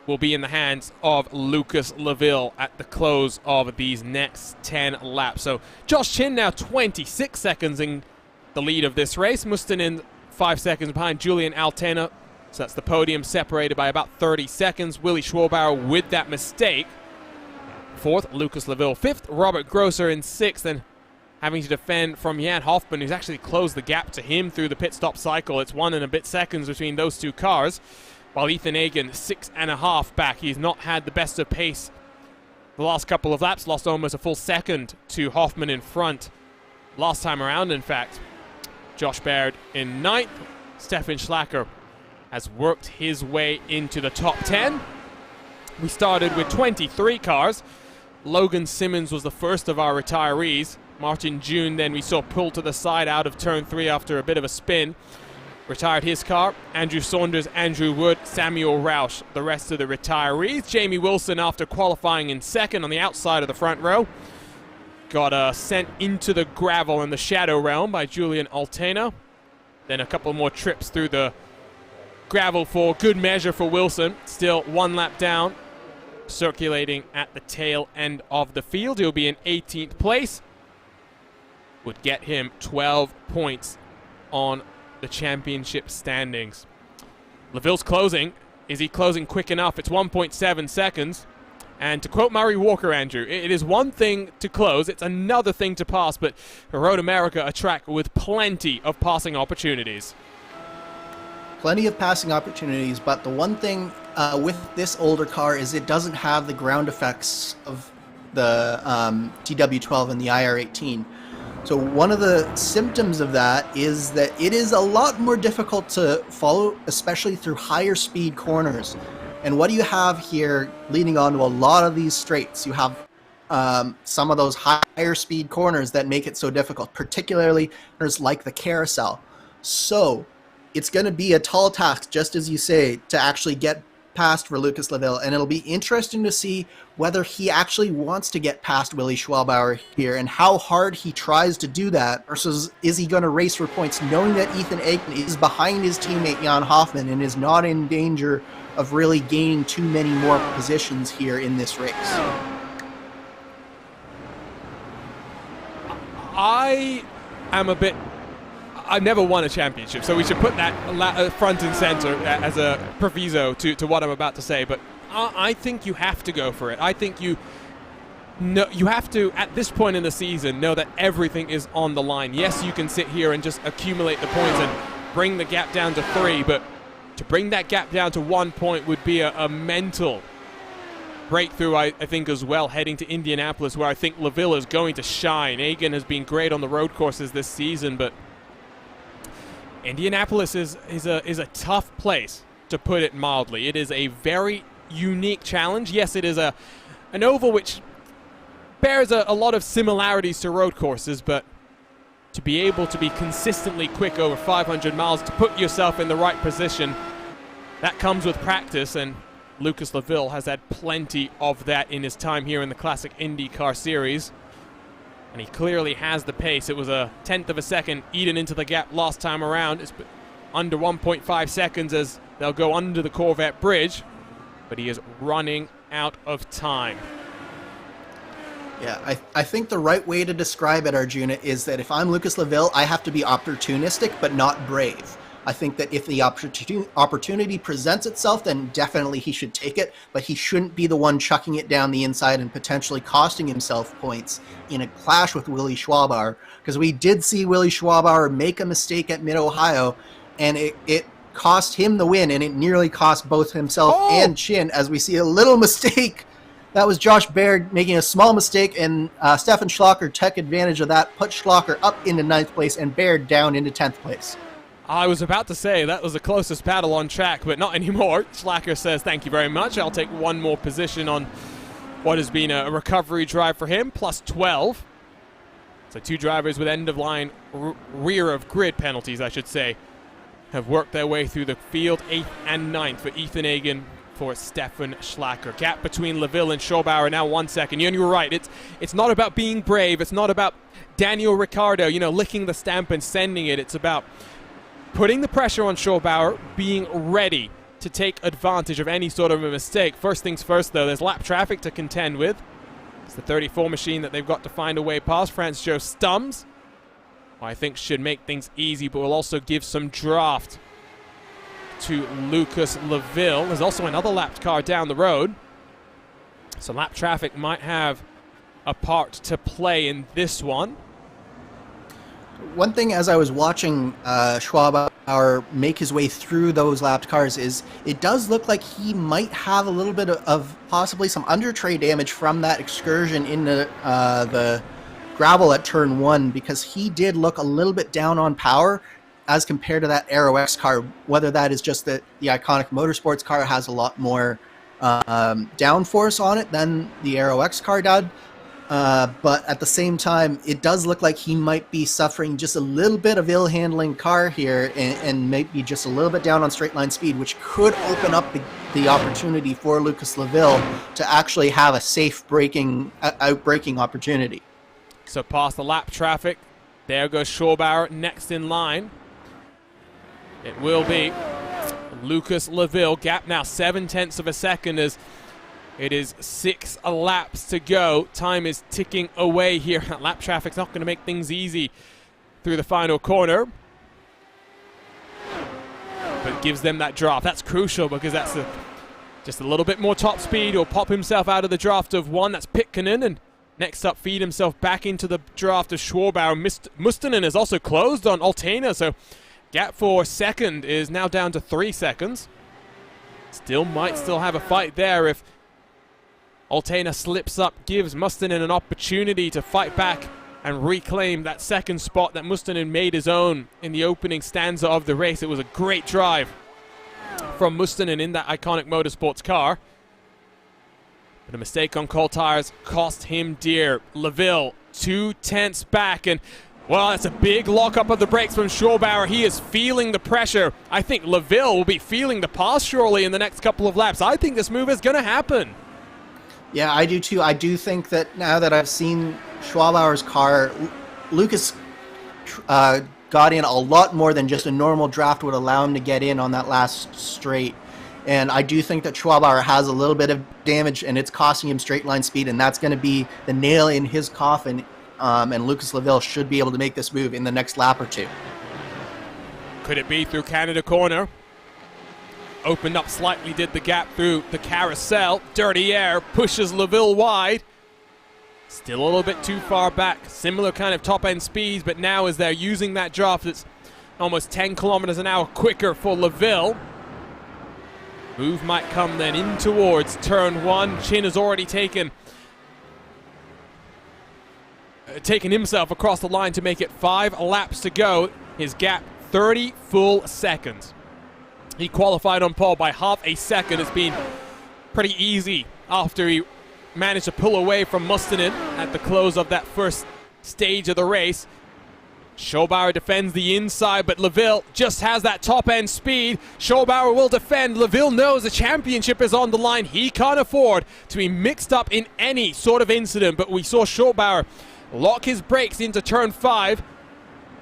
will be in the hands of Lucas Laville at the close of these next 10 laps. So Josh Chin now 26 seconds in the lead of this race. Mustonen 5 seconds behind Julian Altena. So that's the podium separated by about 30 seconds. Willie Schaurbauer with that mistake. 4th, Lucas Laville 5th. Robert Grosser in 6th, and having to defend from Jan Hoffman, who's actually closed the gap to him through the pit stop cycle. It's 1 and a bit seconds between those two cars, while Ethan Hagen 6.5 back. He's not had the best of pace the last couple of laps, lost almost a full second to Hoffman in front last time around, in fact. Josh Baird in 9th. Stefan Schlacker has worked his way into the top 10. We started with 23 cars. Logan Simmons was the first of our retirees. Martin June then we saw pulled to the side out of turn 3 after a bit of a spin. Retired his car. Andrew Saunders, Andrew Wood, Samuel Roush, the rest of the retirees. Jamie Wilson, after qualifying in 2nd on the outside of the front row, got sent into the gravel in the shadow realm by Julian Altena. Then a couple more trips through the gravel for good measure for Wilson. Still 1 lap down, circulating at the tail end of the field. He'll be in 18th place. Would get him 12 points on the championship standings. Laville's closing. Is he closing quick enough? It's 1.7 seconds. And to quote Murray Walker, Andrew, it is one thing to close, it's another thing to pass, but Road America, a track with plenty of passing opportunities. Plenty of passing opportunities, but the one thing with this older car is it doesn't have the ground effects of the TW12 and the IR18. So one of the symptoms of that is that it is a lot more difficult to follow, especially through higher speed corners. And what do you have here leading on to a lot of these straights? You have some of those higher speed corners that make it so difficult, particularly corners like the carousel. So it's going to be a tall task, just as you say, to actually get past for Lucas Laville, and it'll be interesting to see whether he actually wants to get past Willie Schaurbauer here and how hard he tries to do that, versus is he going to race for points knowing that Ethan Aiken is behind his teammate Jan Hoffman and is not in danger of really gaining too many more positions here in this race. I've never won a championship, so we should put that front and center as a proviso to what I'm about to say. But I think you have to go for it. I think you have to, at this point in the season, know that everything is on the line. Yes, you can sit here and just accumulate the points and bring the gap down to 3, but to bring that gap down to 1 point would be a mental breakthrough, I think, as well, heading to Indianapolis, where I think Laville is going to shine. Egan has been great on the road courses this season, but Indianapolis is a tough place, to put it mildly. It is a very unique challenge. Yes, it is an oval which bears a lot of similarities to road courses, but to be able to be consistently quick over 500 miles, to put yourself in the right position, that comes with practice, and Lucas Laville has had plenty of that in his time here in the Classic IndyCar Series. And he clearly has the pace. It was a 1/10 of a second eaten into the gap last time around. It's under 1.5 seconds as they'll go under the Corvette bridge, but he is running out of time. Yeah, I think the right way to describe it, Arjuna, is that if I'm Lucas Laville, I have to be opportunistic but not brave. I think that if the opportunity presents itself, then definitely he should take it, but he shouldn't be the one chucking it down the inside and potentially costing himself points in a clash with Willie Schaurbauer, because we did see Willie Schaurbauer make a mistake at Mid-Ohio, and it cost him the win, and it nearly cost both himself and Chin, as we see a little mistake. That was Josh Baird making a small mistake, and Stefan Schlacher took advantage of that, put Schlacher up into 9th place and Baird down into 10th place. I was about to say that was the closest battle on track, but not anymore. Schlacher says, thank you very much. I'll take one more position on what has been a recovery drive for him, plus 12. So 2 drivers with end-of-line rear of grid penalties, I should say, have worked their way through the field. 8th and 9th for Ethan Hagen, for Stefan Schlacher. Gap between LaVille and Schobauer now 1 second. And you were right. It's not about being brave. It's not about Daniel Ricciardo, licking the stamp and sending it. It's about putting the pressure on Schobauer, being ready to take advantage of any sort of a mistake. First things first, though, there's lap traffic to contend with. It's the 34 machine that they've got to find a way past. Franz-Joe Stums, who I think should make things easy, but will also give some draft to Lucas LaVille. There's also another lapped car down the road, so lap traffic might have a part to play in this one. One thing, as I was watching Schwabauer make his way through those lapped cars, is it does look like he might have a little bit of possibly some under tray damage from that excursion in the gravel at turn 1, because he did look a little bit down on power as compared to that Aero X car. Whether that is just that the Iconic Motorsports car has a lot more downforce on it than the Aero X car did. But at the same time, it does look like he might be suffering just a little bit of ill-handling car here, and maybe just a little bit down on straight line speed, which could open up the opportunity for Lucas LaVille to actually have a safe out-braking opportunity. So past the lap traffic, there goes Schobauer next in line. It will be Lucas LaVille. Gap now 0.7 of a second as it is 6 laps to go. Time is ticking away here. Lap traffic's not going to make things easy through the final corner, but gives them that draft. That's crucial, because that's just a little bit more top speed. He'll pop himself out of the draft of 1. That's Pitkanen, and next up, feed himself back into the draft of Schwabauer. Mustonen is also closed on Altena, so gap for second is now down to 3 seconds. Might still have a fight there if Altena slips up, gives Mustonen an opportunity to fight back and reclaim that second spot that Mustonen made his own in the opening stanza of the race. It was a great drive from Mustonen in that Iconic Motorsports car. But a mistake on cold tires cost him dear. LaVille 0.2 back, and well, that's a big lockup of the brakes from Schobauer. He is feeling the pressure. I think LaVille will be feeling the pass surely in the next couple of laps. I think this move is going to happen. Yeah, I do too. I do think that now that I've seen Schwabauer's car, Lucas got in a lot more than just a normal draft would allow him to get in on that last straight. And I do think that Schwabauer has a little bit of damage, and it's costing him straight line speed, and that's going to be the nail in his coffin. And Lucas LaVille should be able to make this move in the next lap or 2. Could it be through Canada corner? Opened up slightly, did the gap through the carousel. Dirty air pushes LaVille wide. Still a little bit too far back. Similar kind of top end speeds, but now as they're using that draft, it's almost 10 kilometers an hour quicker for LaVille. Move might come then in towards turn 1. Chin has already taken himself across the line to make it 5 laps to go. His gap 30 full seconds. He qualified on pole by half a second. It's been pretty easy after he managed to pull away from Mustonen at the close of that first stage of the race. Schobauer defends the inside, but LaVille just has that top-end speed. Schobauer will defend. LaVille knows the championship is on the line. He can't afford to be mixed up in any sort of incident, but we saw Schobauer lock his brakes into turn 5.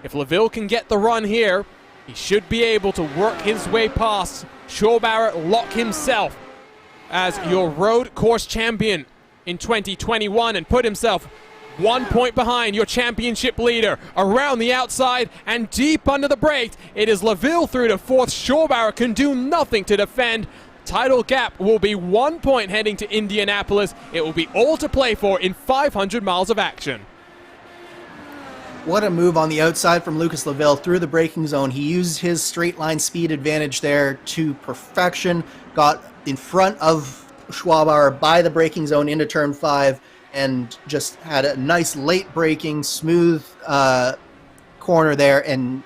If LaVille can get the run here, he should be able to work his way past Schobauer, lock himself as your road course champion in 2021, and put himself 1 point behind your championship leader. Around the outside and deep under the brakes, it is LaVille through to 4th. Schobauer can do nothing to defend. Title gap will be 1 point heading to Indianapolis. It will be all to play for in 500 miles of action. What a move on the outside from Lucas Laville through the braking zone. He used his straight line speed advantage there to perfection, got in front of Schwabauer by the braking zone into turn 5, and just had a nice late braking, smooth corner there and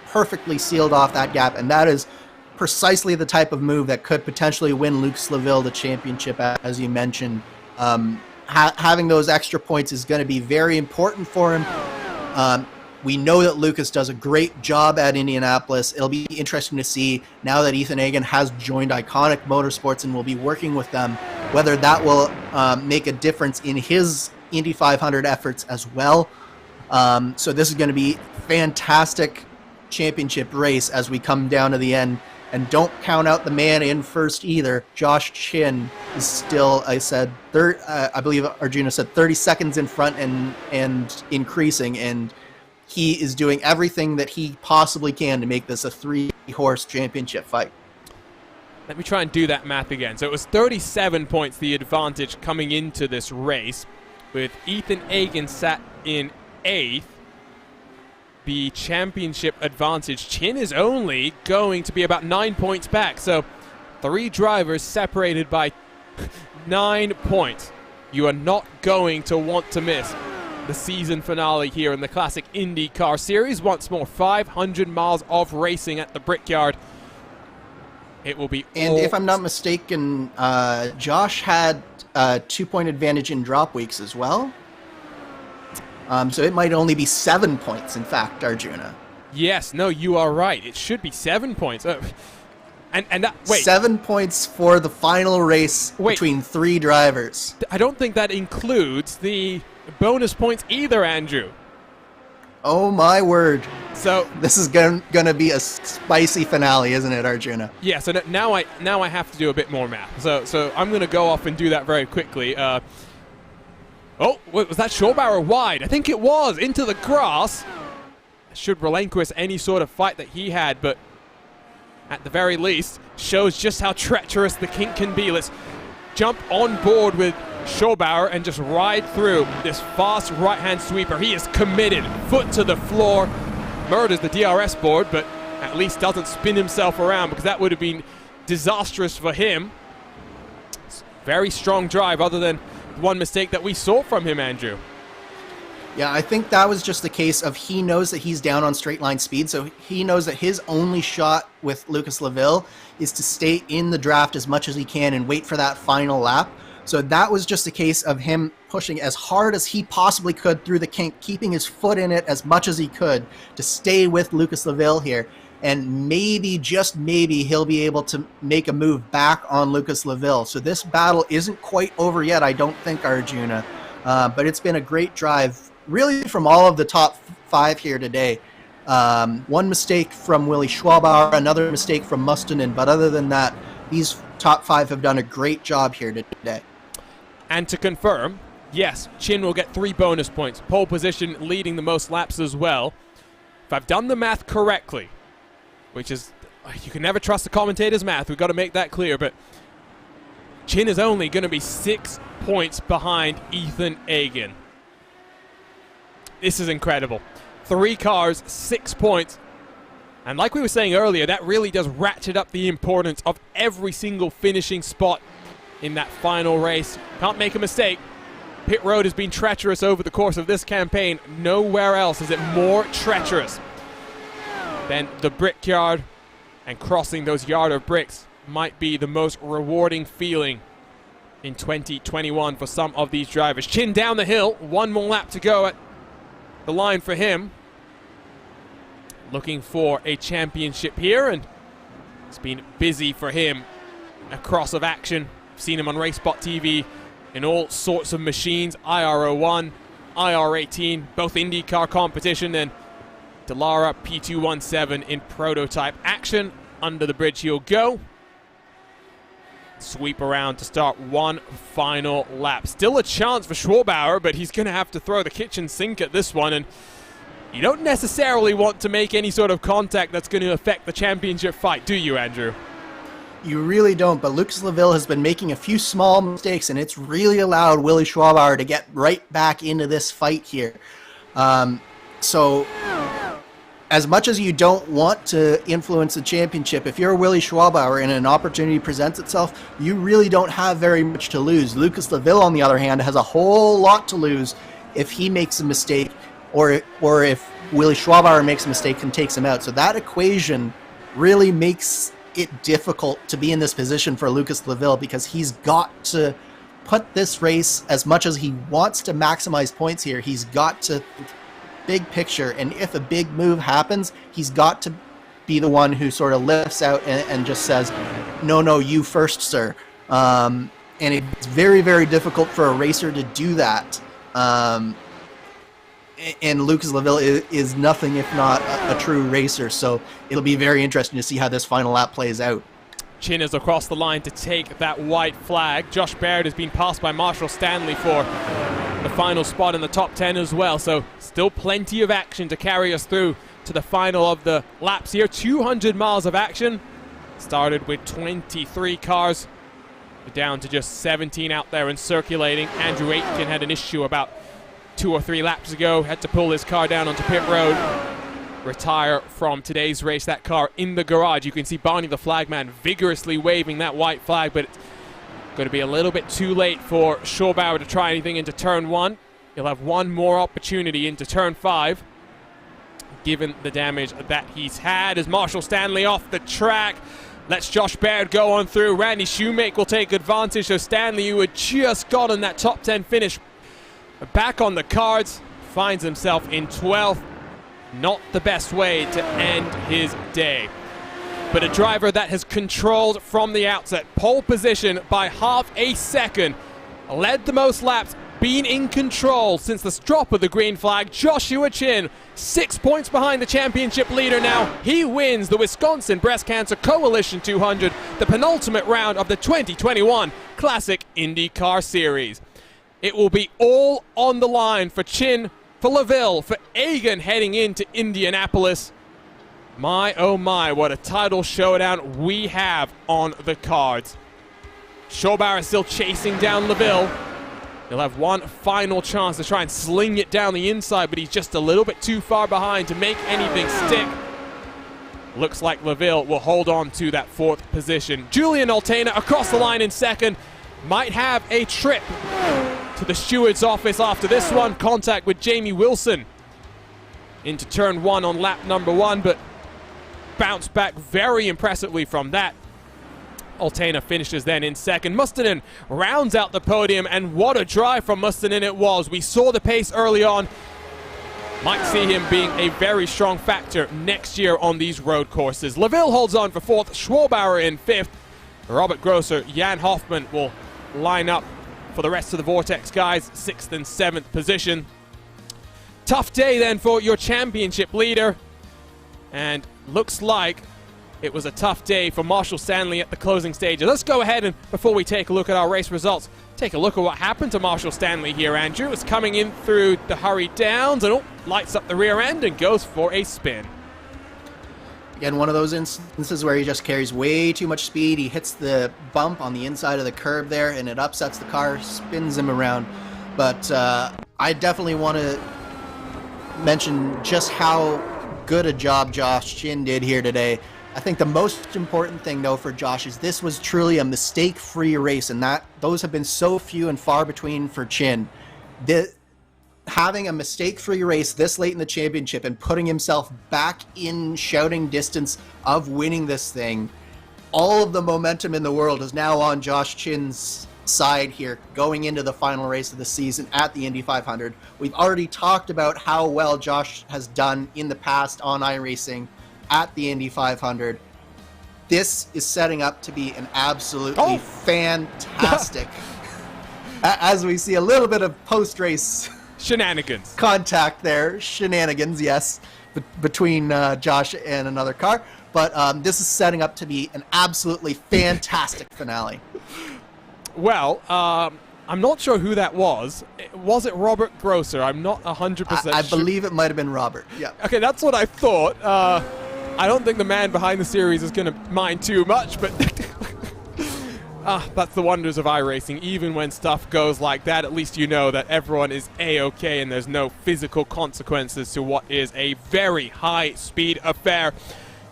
perfectly sealed off that gap. And that is precisely the type of move that could potentially win Lucas Laville the championship, as you mentioned. Having those extra points is going to be very important for him. We know that Lucas does a great job at Indianapolis. It'll be interesting to see, now that Ethan Hagen has joined Iconic Motorsports and will be working with them, whether that will make a difference in his Indy 500 efforts as well. So this is going to be fantastic championship race as we come down to the end. And don't count out the man in first either. Josh Chin is still, I believe Arjuna said 30 seconds in front and increasing. And he is doing everything that he possibly can to make this a 3-horse championship fight. Let me try and do that math again. So it was 37 points, the advantage coming into this race, with Ethan Hagen sat in 8th. The championship advantage, Chin is only going to be about 9 points back. So 3 drivers separated by 9 points. You are not going to want to miss the season finale here in the Classic IndyCar Series. Once more, 500 miles of racing at the Brickyard. It will be And if I'm not mistaken, Josh had a 2-point advantage in drop weeks as well. So it might only be 7 points, in fact, Arjuna. Yes, no, you are right. It should be 7 points. Wait. 7 points for the final race between 3 drivers. I don't think that includes the bonus points either, Andrew. Oh my word. So this is going to be a spicy finale, isn't it, Arjuna? Yeah, so now I have to do a bit more math. So I'm going to go off and do that very quickly. Oh, was that Schwabauer wide? I think it was, into the grass. Should relinquish any sort of fight that he had, but at the very least, shows just how treacherous the kink can be. Let's jump on board with Schwabauer and just ride through this fast right-hand sweeper. He is committed, foot to the floor, murders the DRS board, but at least doesn't spin himself around, because that would have been disastrous for him. Very strong drive, other than one mistake that we saw from him, Andrew. Yeah, I think that was just the case of he knows that he's down on straight line speed, so he knows that his only shot with Lucas Laville is to stay in the draft as much as he can and wait for that final lap. So that was just a case of him pushing as hard as he possibly could through the kink, keeping his foot in it as much as he could to stay with Lucas Laville here. And maybe, just maybe, he'll be able to make a move back on Lucas Laville. So this battle isn't quite over yet, I don't think, Arjuna. But it's been a great drive, really, from all of the top 5 here today. One mistake from Willie Schwabauer, another mistake from Mustonen. But other than that, these top 5 have done a great job here today. And to confirm, yes, Chin will get 3 bonus points. Pole position, leading the most laps as well. If I've done the math correctly, which is, you can never trust the commentator's math, we've got to make that clear, but Chin is only going to be 6 points behind Ethan Hagen. This is incredible. 3 cars, 6 points. And like we were saying earlier, that really does ratchet up the importance of every single finishing spot in that final race. Can't make a mistake. Pit road has been treacherous over the course of this campaign. Nowhere else is it more treacherous than the Brickyard, and crossing those yard of bricks might be the most rewarding feeling in 2021 for some of these drivers. Chin down the hill, 1 more lap to go at the line for him. Looking for a championship here, and it's been busy for him. A cross of action. Seen him on RaceSpotTV in all sorts of machines, IR01, IR18, both IndyCar competition, and Dallara P217 in prototype action. Under the bridge he'll go. Sweep around to start one final lap. Still a chance for Schwabauer, but he's going to have to throw the kitchen sink at this one, and you don't necessarily want to make any sort of contact that's going to affect the championship fight, do you, Andrew? You really don't, but Lucas Laville has been making a few small mistakes, and it's really allowed Willie Schwabauer to get right back into this fight here. So as much as you don't want to influence the championship, if you're Willie Schwabauer and an opportunity presents itself, you really don't have very much to lose. Lucas Leville, on the other hand, has a whole lot to lose if he makes a mistake, or if Willie Schwabauer makes a mistake and takes him out. So that equation really makes it difficult to be in this position for Lucas Leville, because he's got to put this race, as much as he wants to maximize points here, he's got to big picture, and if a big move happens, he's got to be the one who sort of lifts out and just says, no, you first, sir. And it's very, very difficult for a racer to do that. And Lucas Leville is nothing if not a true racer, so it'll be very interesting to see how this final lap plays out. Chin is across the line to take that white flag. Josh Baird has been passed by Marshall Stanley for the final spot in the top 10 as well, so still plenty of action to carry us through to the final of the laps here. 200 miles of action. Started with 23 cars. We're down to just 17 out there and circulating. Andrew Aitken had an issue about 2 or 3 laps ago. Had to pull his car down onto pit road. Retire from today's race. That car in the garage. You can see Barney the flagman vigorously waving that white flag, but it's going to be a little bit too late for Schwabauer to try anything into turn 1. He'll have one more opportunity into turn 5, given the damage that he's had. As Marshall Stanley off the track, lets Josh Baird go on through. Randy Shoemake will take advantage of Stanley, who had just gotten that top 10 finish, back on the cards, finds himself in 12th. Not the best way to end his day. But a driver that has controlled from the outset. Pole position by half a second. Led the most laps. Been in control since the drop of the green flag. Joshua Chin, 6 points behind the championship leader now. He wins the Wisconsin Breast Cancer Coalition 200, the penultimate round of the 2021 Classic IndyCar Series. It will be all on the line for Chin, for Leville, for Egan heading into Indianapolis. My, oh my, what a title showdown we have on the cards. Schwabauer is still chasing down Leville. He'll have one final chance to try and sling it down the inside, but he's just a little bit too far behind to make anything stick. Looks like Leville will hold on to that 4th position. Julian Altena across the line in 2nd. Might have a trip to the steward's office after this one. Contact with Jamie Wilson into turn 1 on lap number 1, but bounced back very impressively from that. Altena finishes then in 2nd. Mustonen rounds out the podium, and what a drive from Mustonen it was. We saw the pace early on. Might see him being a very strong factor next year on these road courses. Leville holds on for 4th, Schwabauer in 5th. Robert Grosser, Jan Hoffman will line up for the rest of the Vortex guys, 6th and 7th position. Tough day then for your championship leader, and looks like it was a tough day for Marshall Stanley at the closing stages. Let's go ahead and, before we take a look at our race results, take a look at what happened to Marshall Stanley here, Andrew. It's coming in through the hurried downs and lights up the rear end and goes for a spin. Again, one of those instances where he just carries way too much speed. He hits the bump on the inside of the curb there, and it upsets the car, spins him around. But I definitely want to mention just how good a job Josh Chin did here today. I think the most important thing, though, for Josh is this was truly a mistake-free race, and those have been so few and far between for Chin. Having a mistake-free race this late in the championship and putting himself back in shouting distance of winning this thing, all of the momentum in the world is now on Josh Chin's side here going into the final race of the season at the Indy 500. We've already talked about how well Josh has done in the past on iRacing at the Indy 500. This is setting up to be an absolutely fantastic, as we see a little bit of post-race shenanigans. Contact there. Shenanigans, yes, between Josh and another car. But this is setting up to be an absolutely fantastic finale. Well, I'm not sure who that was. Was it Robert Grosser? I'm not 100% sure. I believe it might have been Robert. Yeah. Okay, that's what I thought. I don't think the man behind the series is going to mind too much, but That's the wonders of iRacing. Even when stuff goes like that, at least you know that everyone is A-okay and there's no physical consequences to what is a very high-speed affair.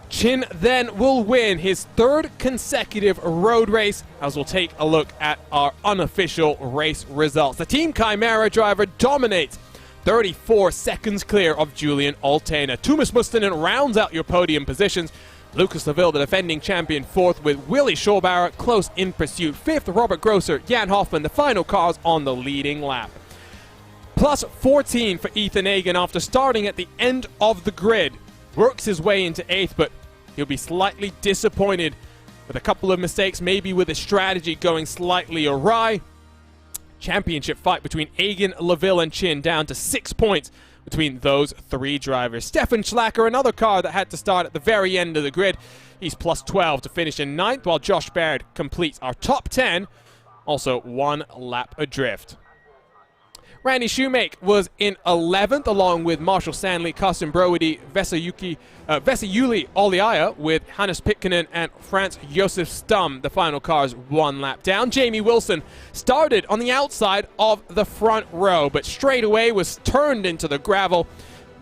Chin then will win his 3rd consecutive road race, as we'll take a look at our unofficial race results. The Team Chimera driver dominates, 34 seconds clear of Julian Altena. Tuomas Mustonen rounds out your podium positions. Lucas Laville, the defending champion, 4th, with Willie Schauber close in pursuit. 5th, Robert Grosser, Jan Hoffman, the final cars on the leading lap. Plus 14 for Ethan Hagen after starting at the end of the grid. Works his way into 8th, but he'll be slightly disappointed with a couple of mistakes, maybe with his strategy going slightly awry. Championship fight between Hagen, Laville, and Chin, down to 6 points between those 3 drivers. Stefan Schlacker, another car that had to start at the very end of the grid. He's plus 12 to finish in 9th, while Josh Baird completes our top 10, also 1 lap adrift. Randy Shoemake was in 11th, along with Marshall Stanley, Carsten Brody, Vesayuli Oliaya, with Hannes Pitkinen and Franz Josef Stum. The final cars 1 lap down. Jamie Wilson started on the outside of the front row, but straight away was turned into the gravel.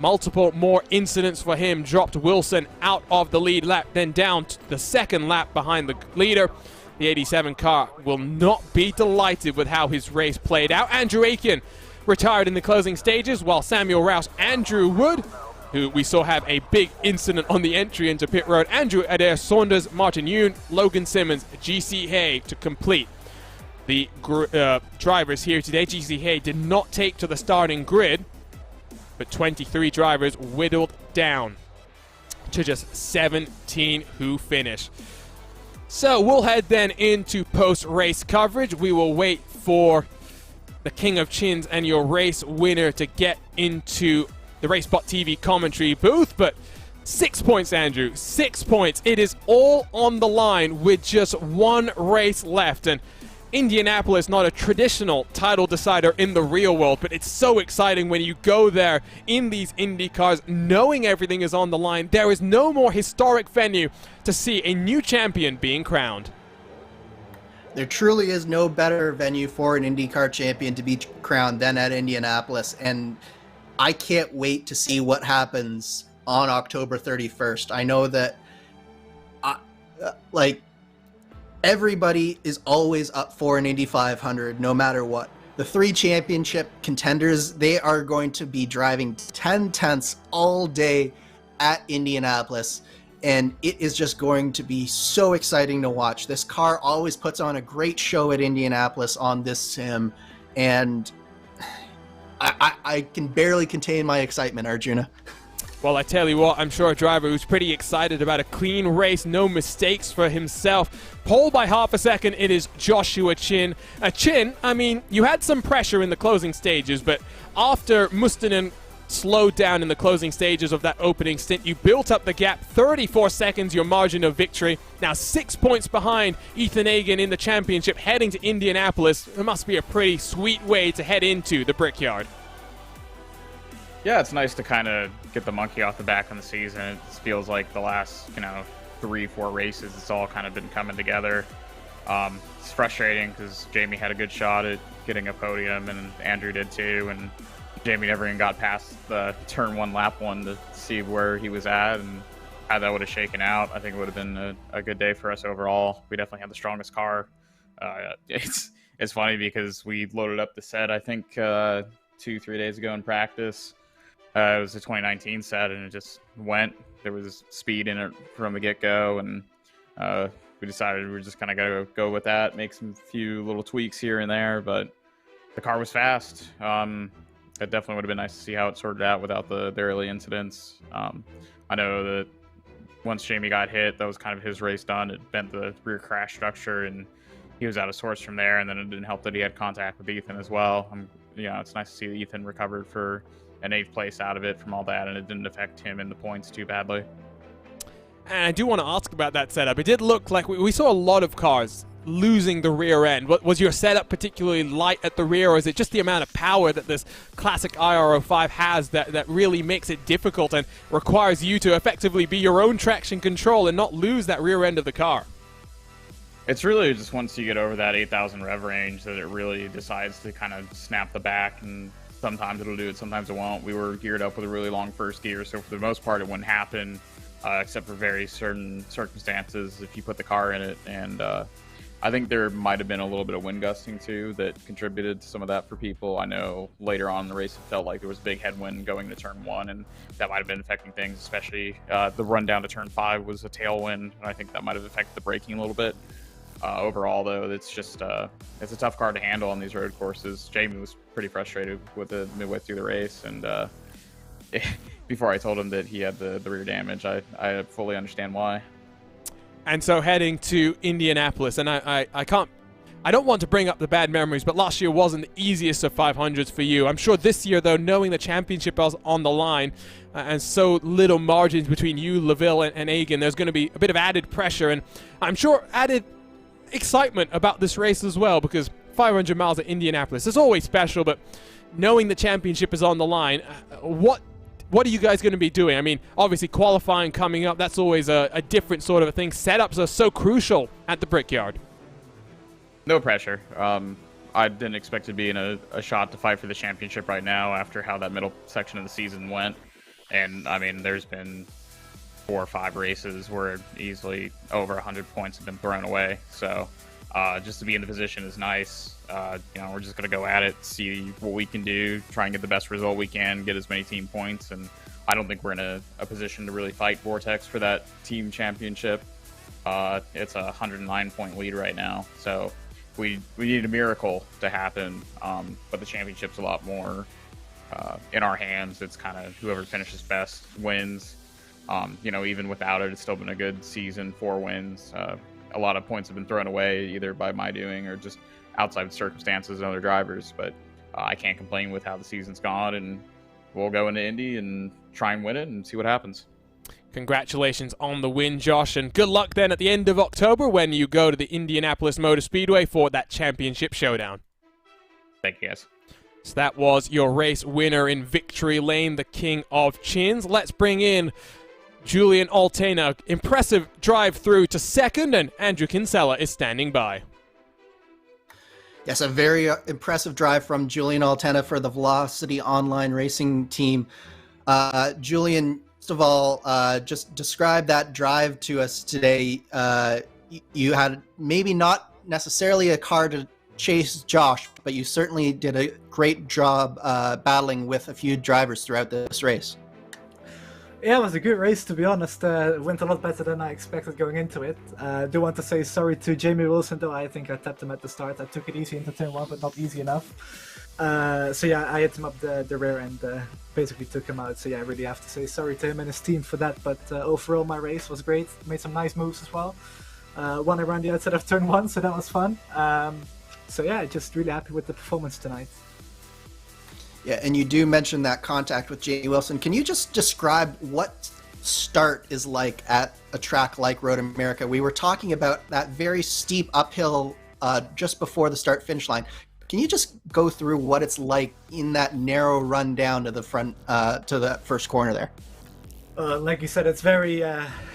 Multiple more incidents for him dropped Wilson out of the lead lap, then down to the 2nd lap behind the leader. The 87 car will not be delighted with how his race played out. Andrew Aiken retired in the closing stages, while Samuel Rouse, Andrew Wood, who we saw have a big incident on the entry into pit road, Andrew Adair Saunders, Martin Yoon, Logan Simmons, GC Hay to complete the drivers here today. GC Hay did not take to the starting grid, but 23 drivers whittled down to just 17 who finish. So we'll head then into post-race coverage. We will wait for the King of Chins and your race winner to get into the RaceSpotTV commentary booth, but 6 points, Andrew, 6 points. It is all on the line with just 1 race left, and Indianapolis, not a traditional title decider in the real world, but it's so exciting when you go there in these Indy cars, knowing everything is on the line. There is no more historic venue to see a new champion being crowned. There truly is no better venue for an IndyCar champion to be crowned than at Indianapolis, and I can't wait to see what happens on October 31st. I know that everybody is always up for an Indy 500 no matter what. The 3 championship contenders, they are going to be driving 10 tenths all day at Indianapolis. And it is just going to be so exciting to watch. This car always puts on a great show at Indianapolis on this sim, and I can barely contain my excitement, Arjuna. Well, I tell you what, I'm sure a driver who's pretty excited about a clean race, no mistakes for himself. Pole by half a second, it is Joshua Chin. Chin, I mean, you had some pressure in the closing stages, but after Mustonen slowed down in the closing stages of that opening stint, you built up the gap, 34 seconds your margin of victory. Now 6 points behind Ethan Hagen in the championship, heading to Indianapolis. It must be a pretty sweet way to head into the Brickyard. Yeah, it's nice to kind of get the monkey off the back in the season. It feels like the last 3-4 races, it's all kind of been coming together. It's frustrating because Jamie had a good shot at getting a podium, and Andrew did too, and Jamie never even got past the turn 1, lap 1 to see where he was at and how that would have shaken out. I think it would have been a good day for us overall. We definitely had the strongest car. It's funny because we loaded up the set, I think, 2-3 days ago in practice. It was a 2019 set, and it just went. There was speed in it from the get-go, and we decided we were just kind of going to go with that, make some few little tweaks here and there, but the car was fast. It definitely would have been nice to see how it sorted out without the early incidents. I know that once Jamie got hit, that was kind of his race done. It bent the rear crash structure, and he was out of sorts from there, and then it didn't help that he had contact with Ethan as well. It's nice to see that Ethan recovered for an 8th place out of it from all that, and it didn't affect him in the points too badly. And I do want to ask about that setup. It did look like we saw a lot of cars losing the rear end. Was your setup particularly light at the rear, or is it just the amount of power that this classic IR05 has that really makes it difficult and requires you to effectively be your own traction control and not lose that rear end of the car? It's really just once you get over that 8,000 rev range that it really decides to kind of snap the back, and sometimes it'll do it, sometimes it won't. We were geared up with a really long first gear, so for the most part it wouldn't happen, except for very certain circumstances if you put the car in it. And I think there might have been a little bit of wind gusting too that contributed to some of that for people. I know later on in the race it felt like there was a big headwind going to turn 1, and that might have been affecting things, especially the run down to turn 5 was a tailwind, and I think that might have affected the braking a little bit. Overall, though, it's just it's a tough car to handle on these road courses. Jamie was pretty frustrated with it midway through the race, and before I told him that he had the rear damage, I fully understand why. And so heading to Indianapolis, and I don't want to bring up the bad memories, but last year wasn't the easiest of 500s for you. I'm sure this year, though, knowing the championship was on the line and so little margins between you, LaVille, and Egan, there's going to be a bit of added pressure, and I'm sure added excitement about this race as well, because 500 miles at Indianapolis is always special, but knowing the championship is on the line, what are you guys going to be doing? I mean, obviously qualifying coming up, that's always a different sort of a thing. Setups are so crucial at the Brickyard. No pressure. I didn't expect to be in a shot to fight for the championship right now after how that middle section of the season went. And, I mean, there's been 4 or 5 races where easily over 100 points have been thrown away. So just to be in the position is nice. We're just going to go at it, see what we can do, try and get the best result we can, get as many team points. And I don't think we're in a position to really fight Vortex for that team championship. It's a 109-point lead right now. So we need a miracle to happen. But the championship's a lot more in our hands. It's kind of whoever finishes best wins. Even without it, it's still been a good season, 4 wins. A lot of points have been thrown away either by my doing or just outside circumstances and other drivers, but I can't complain with how the season's gone, and we'll go into Indy and try and win it and see what happens. Congratulations on the win, Josh, and good luck then at the end of October when you go to the Indianapolis Motor Speedway for that championship showdown. Thank you, guys. So that was your race winner in victory lane, the king of chins. Let's bring in Julian Altena. Impressive drive through to second, and Andrew Kinsella is standing by. Yes, a very impressive drive from Julian Altena for the Velocity Online Racing team. Julian, first of all, just describe that drive to us today. You had maybe not necessarily a car to chase Josh, but you certainly did a great job battling with a few drivers throughout this race. Yeah, it was a good race, to be honest. It went a lot better than I expected going into it. I do want to say sorry to Jamie Wilson, though. I think I tapped him at the start. I took it easy into turn 1, but not easy enough. So yeah, I hit him up the rear and basically took him out. So yeah, I really have to say sorry to him and his team for that. But overall, my race was great. Made some nice moves as well. Won around the outside of turn 1, so that was fun. So yeah, just really happy with the performance tonight. Yeah, and you do mention that contact with Jamie Wilson. Can you just describe what start is like at a track like Road America? We were talking about that very steep uphill just before the start-finish line. Can you just go through what it's like in that narrow run down to the front, to the first corner there? Like you said, it's very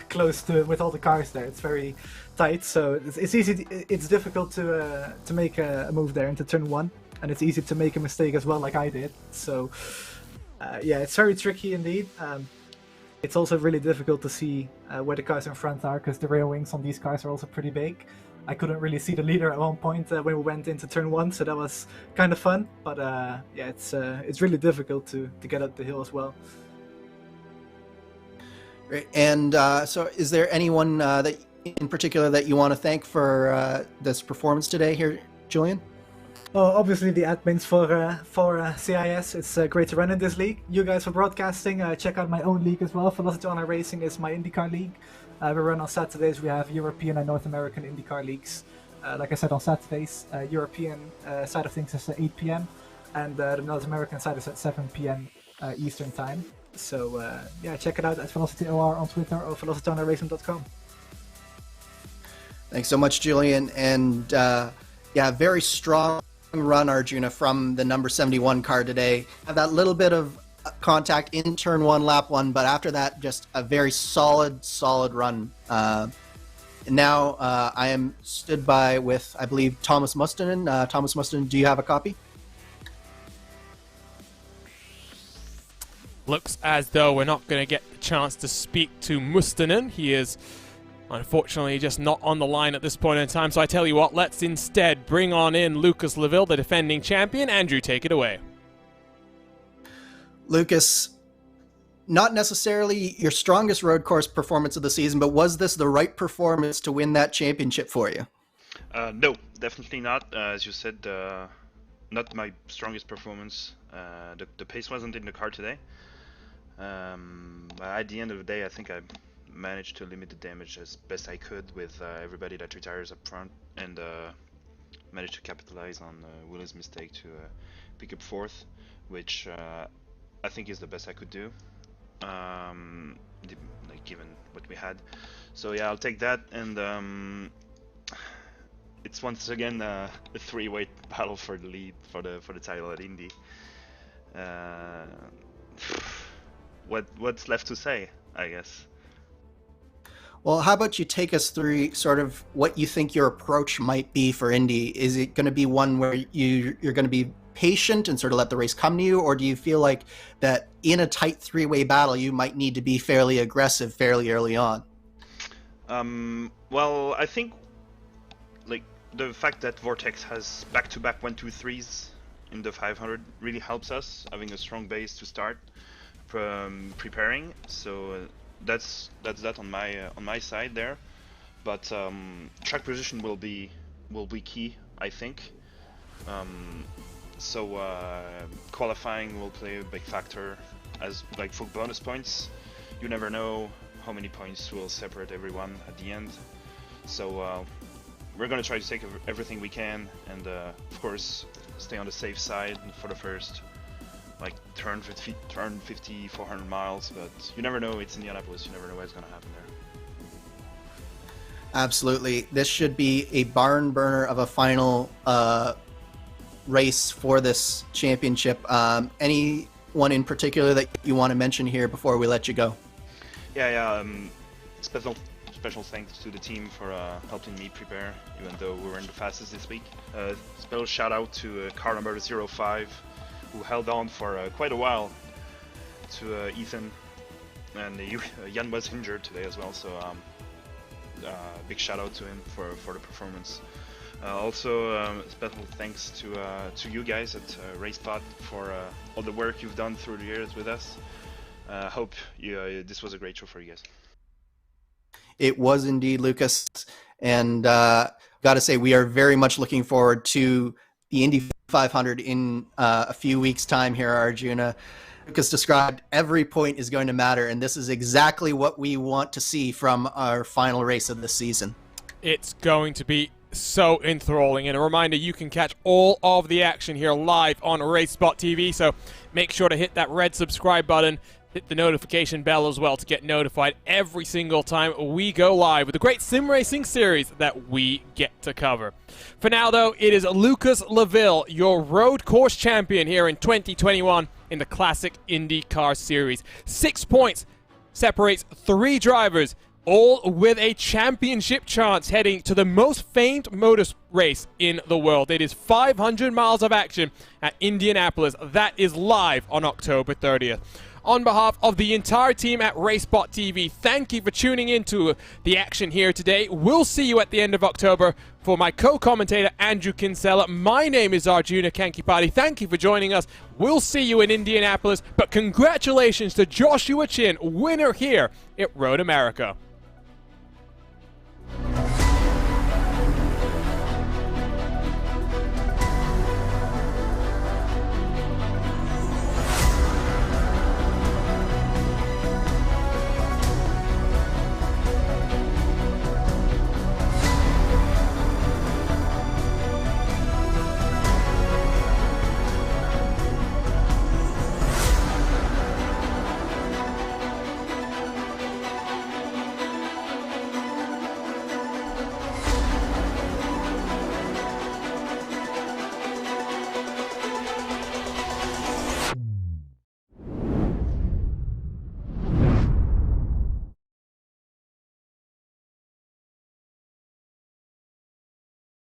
close to with all the cars there. It's very tight, so it's easy. It's difficult to make a move there into turn 1. And it's easy to make a mistake as well, like I did. So, yeah, it's very tricky indeed. It's also really difficult to see where the cars in front are, because the rear wings on these cars are also pretty big. I couldn't really see the leader at one point when we went into turn 1, so that was kind of fun. But yeah, it's really difficult to get up the hill as well. Great. And so is there anyone that in particular that you want to thank for this performance today here, Julian? Well, obviously the admins for CIS. It's great to run in this league. You guys for broadcasting. Check out my own league as well. Velocity Online Racing is my IndyCar league. We run on Saturdays. We have European and North American IndyCar leagues. Like I said, on Saturdays, European side of things is at 8 p.m. and the North American side is at 7 p.m. Eastern time. So yeah, check it out at VelocityOR on Twitter or VelocityOnlineRacing.com. Thanks so much, Julian. And yeah, very strong run, Arjuna, from the number 71 car today. Have that little bit of contact in turn 1, lap 1, but after that, just a very solid run. And now I am stood by with, I believe, Thomas Mustonen. Thomas Mustonen, do you have a copy? Looks as though we're not going to get the chance to speak to Mustonen. He is unfortunately just not on the line at this point in time. So I tell you what, let's instead bring on in Lucas Laville, the defending champion. Andrew, take it away. Lucas, not necessarily your strongest road course performance of the season, but was this the right performance to win that championship for you? No, definitely not. As you said, not my strongest performance. The pace wasn't in the car today. At the end of the day, I think I managed to limit the damage as best I could with everybody that retires up front, and managed to capitalize on Will's mistake to pick up fourth, which I think is the best I could do, like given what we had. So yeah, I'll take that, and it's once again a three-way battle for the lead for the title at Indy. What's left to say, I guess. Well, how about you take us through sort of what you think your approach might be for Indy? Is it going to be one where you're going to be patient and sort of let the race come to you, or do you feel like that in a tight three-way battle you might need to be fairly aggressive fairly early on? Well, I think like the fact that Vortex has back-to-back 1-2-3s in the 500 really helps us, having a strong base to start preparing. So that's that on my side there. But track position will be key, I think. So qualifying will play a big factor, as like for bonus points. You never know how many points will separate everyone at the end. So we're gonna try to take everything we can, and of course stay on the safe side for the first like turn 50, 400 miles. But you never know. It's Indianapolis. You never know what's gonna happen there. Absolutely, this should be a barn burner of a final race for this championship. Anyone in particular that you want to mention here before we let you go? Yeah. Special thanks to the team for helping me prepare, even though we weren't the fastest this week. Special shout out to car number 05, who held on for quite a while, to Ethan, and Jan was injured today as well, so big shout out to him for the performance. Also, special thanks to you guys at RaceSpot for all the work you've done through the years with us. Hope this was a great show for you guys. It was indeed, Lucas, and got to say we are very much looking forward to the Indy 500 in a few weeks' time here, Arjuna. Lucas described every point is going to matter, and this is exactly what we want to see from our final race of the season. It's going to be so enthralling, and a reminder, you can catch all of the action here live on RaceSpotTV, so make sure to hit that red subscribe button, hit the notification bell as well to get notified every single time we go live with the great sim racing series that we get to cover. For now, though, it is Lucas Laville, your road course champion here in 2021 in the Classic IndyCar Series. 6 points separates 3 drivers, all with a championship chance heading to the most famed motor race in the world. It is 500 miles of action at Indianapolis. That is live on October 30th. On behalf of the entire team at RaceSpotTV, thank you for tuning in to the action here today. We'll see you at the end of October. For my co-commentator, Andrew Kinsella, my name is Arjuna Kankipati. Thank you for joining us. We'll see you in Indianapolis, but congratulations to Joshua Chin, winner here at Road America.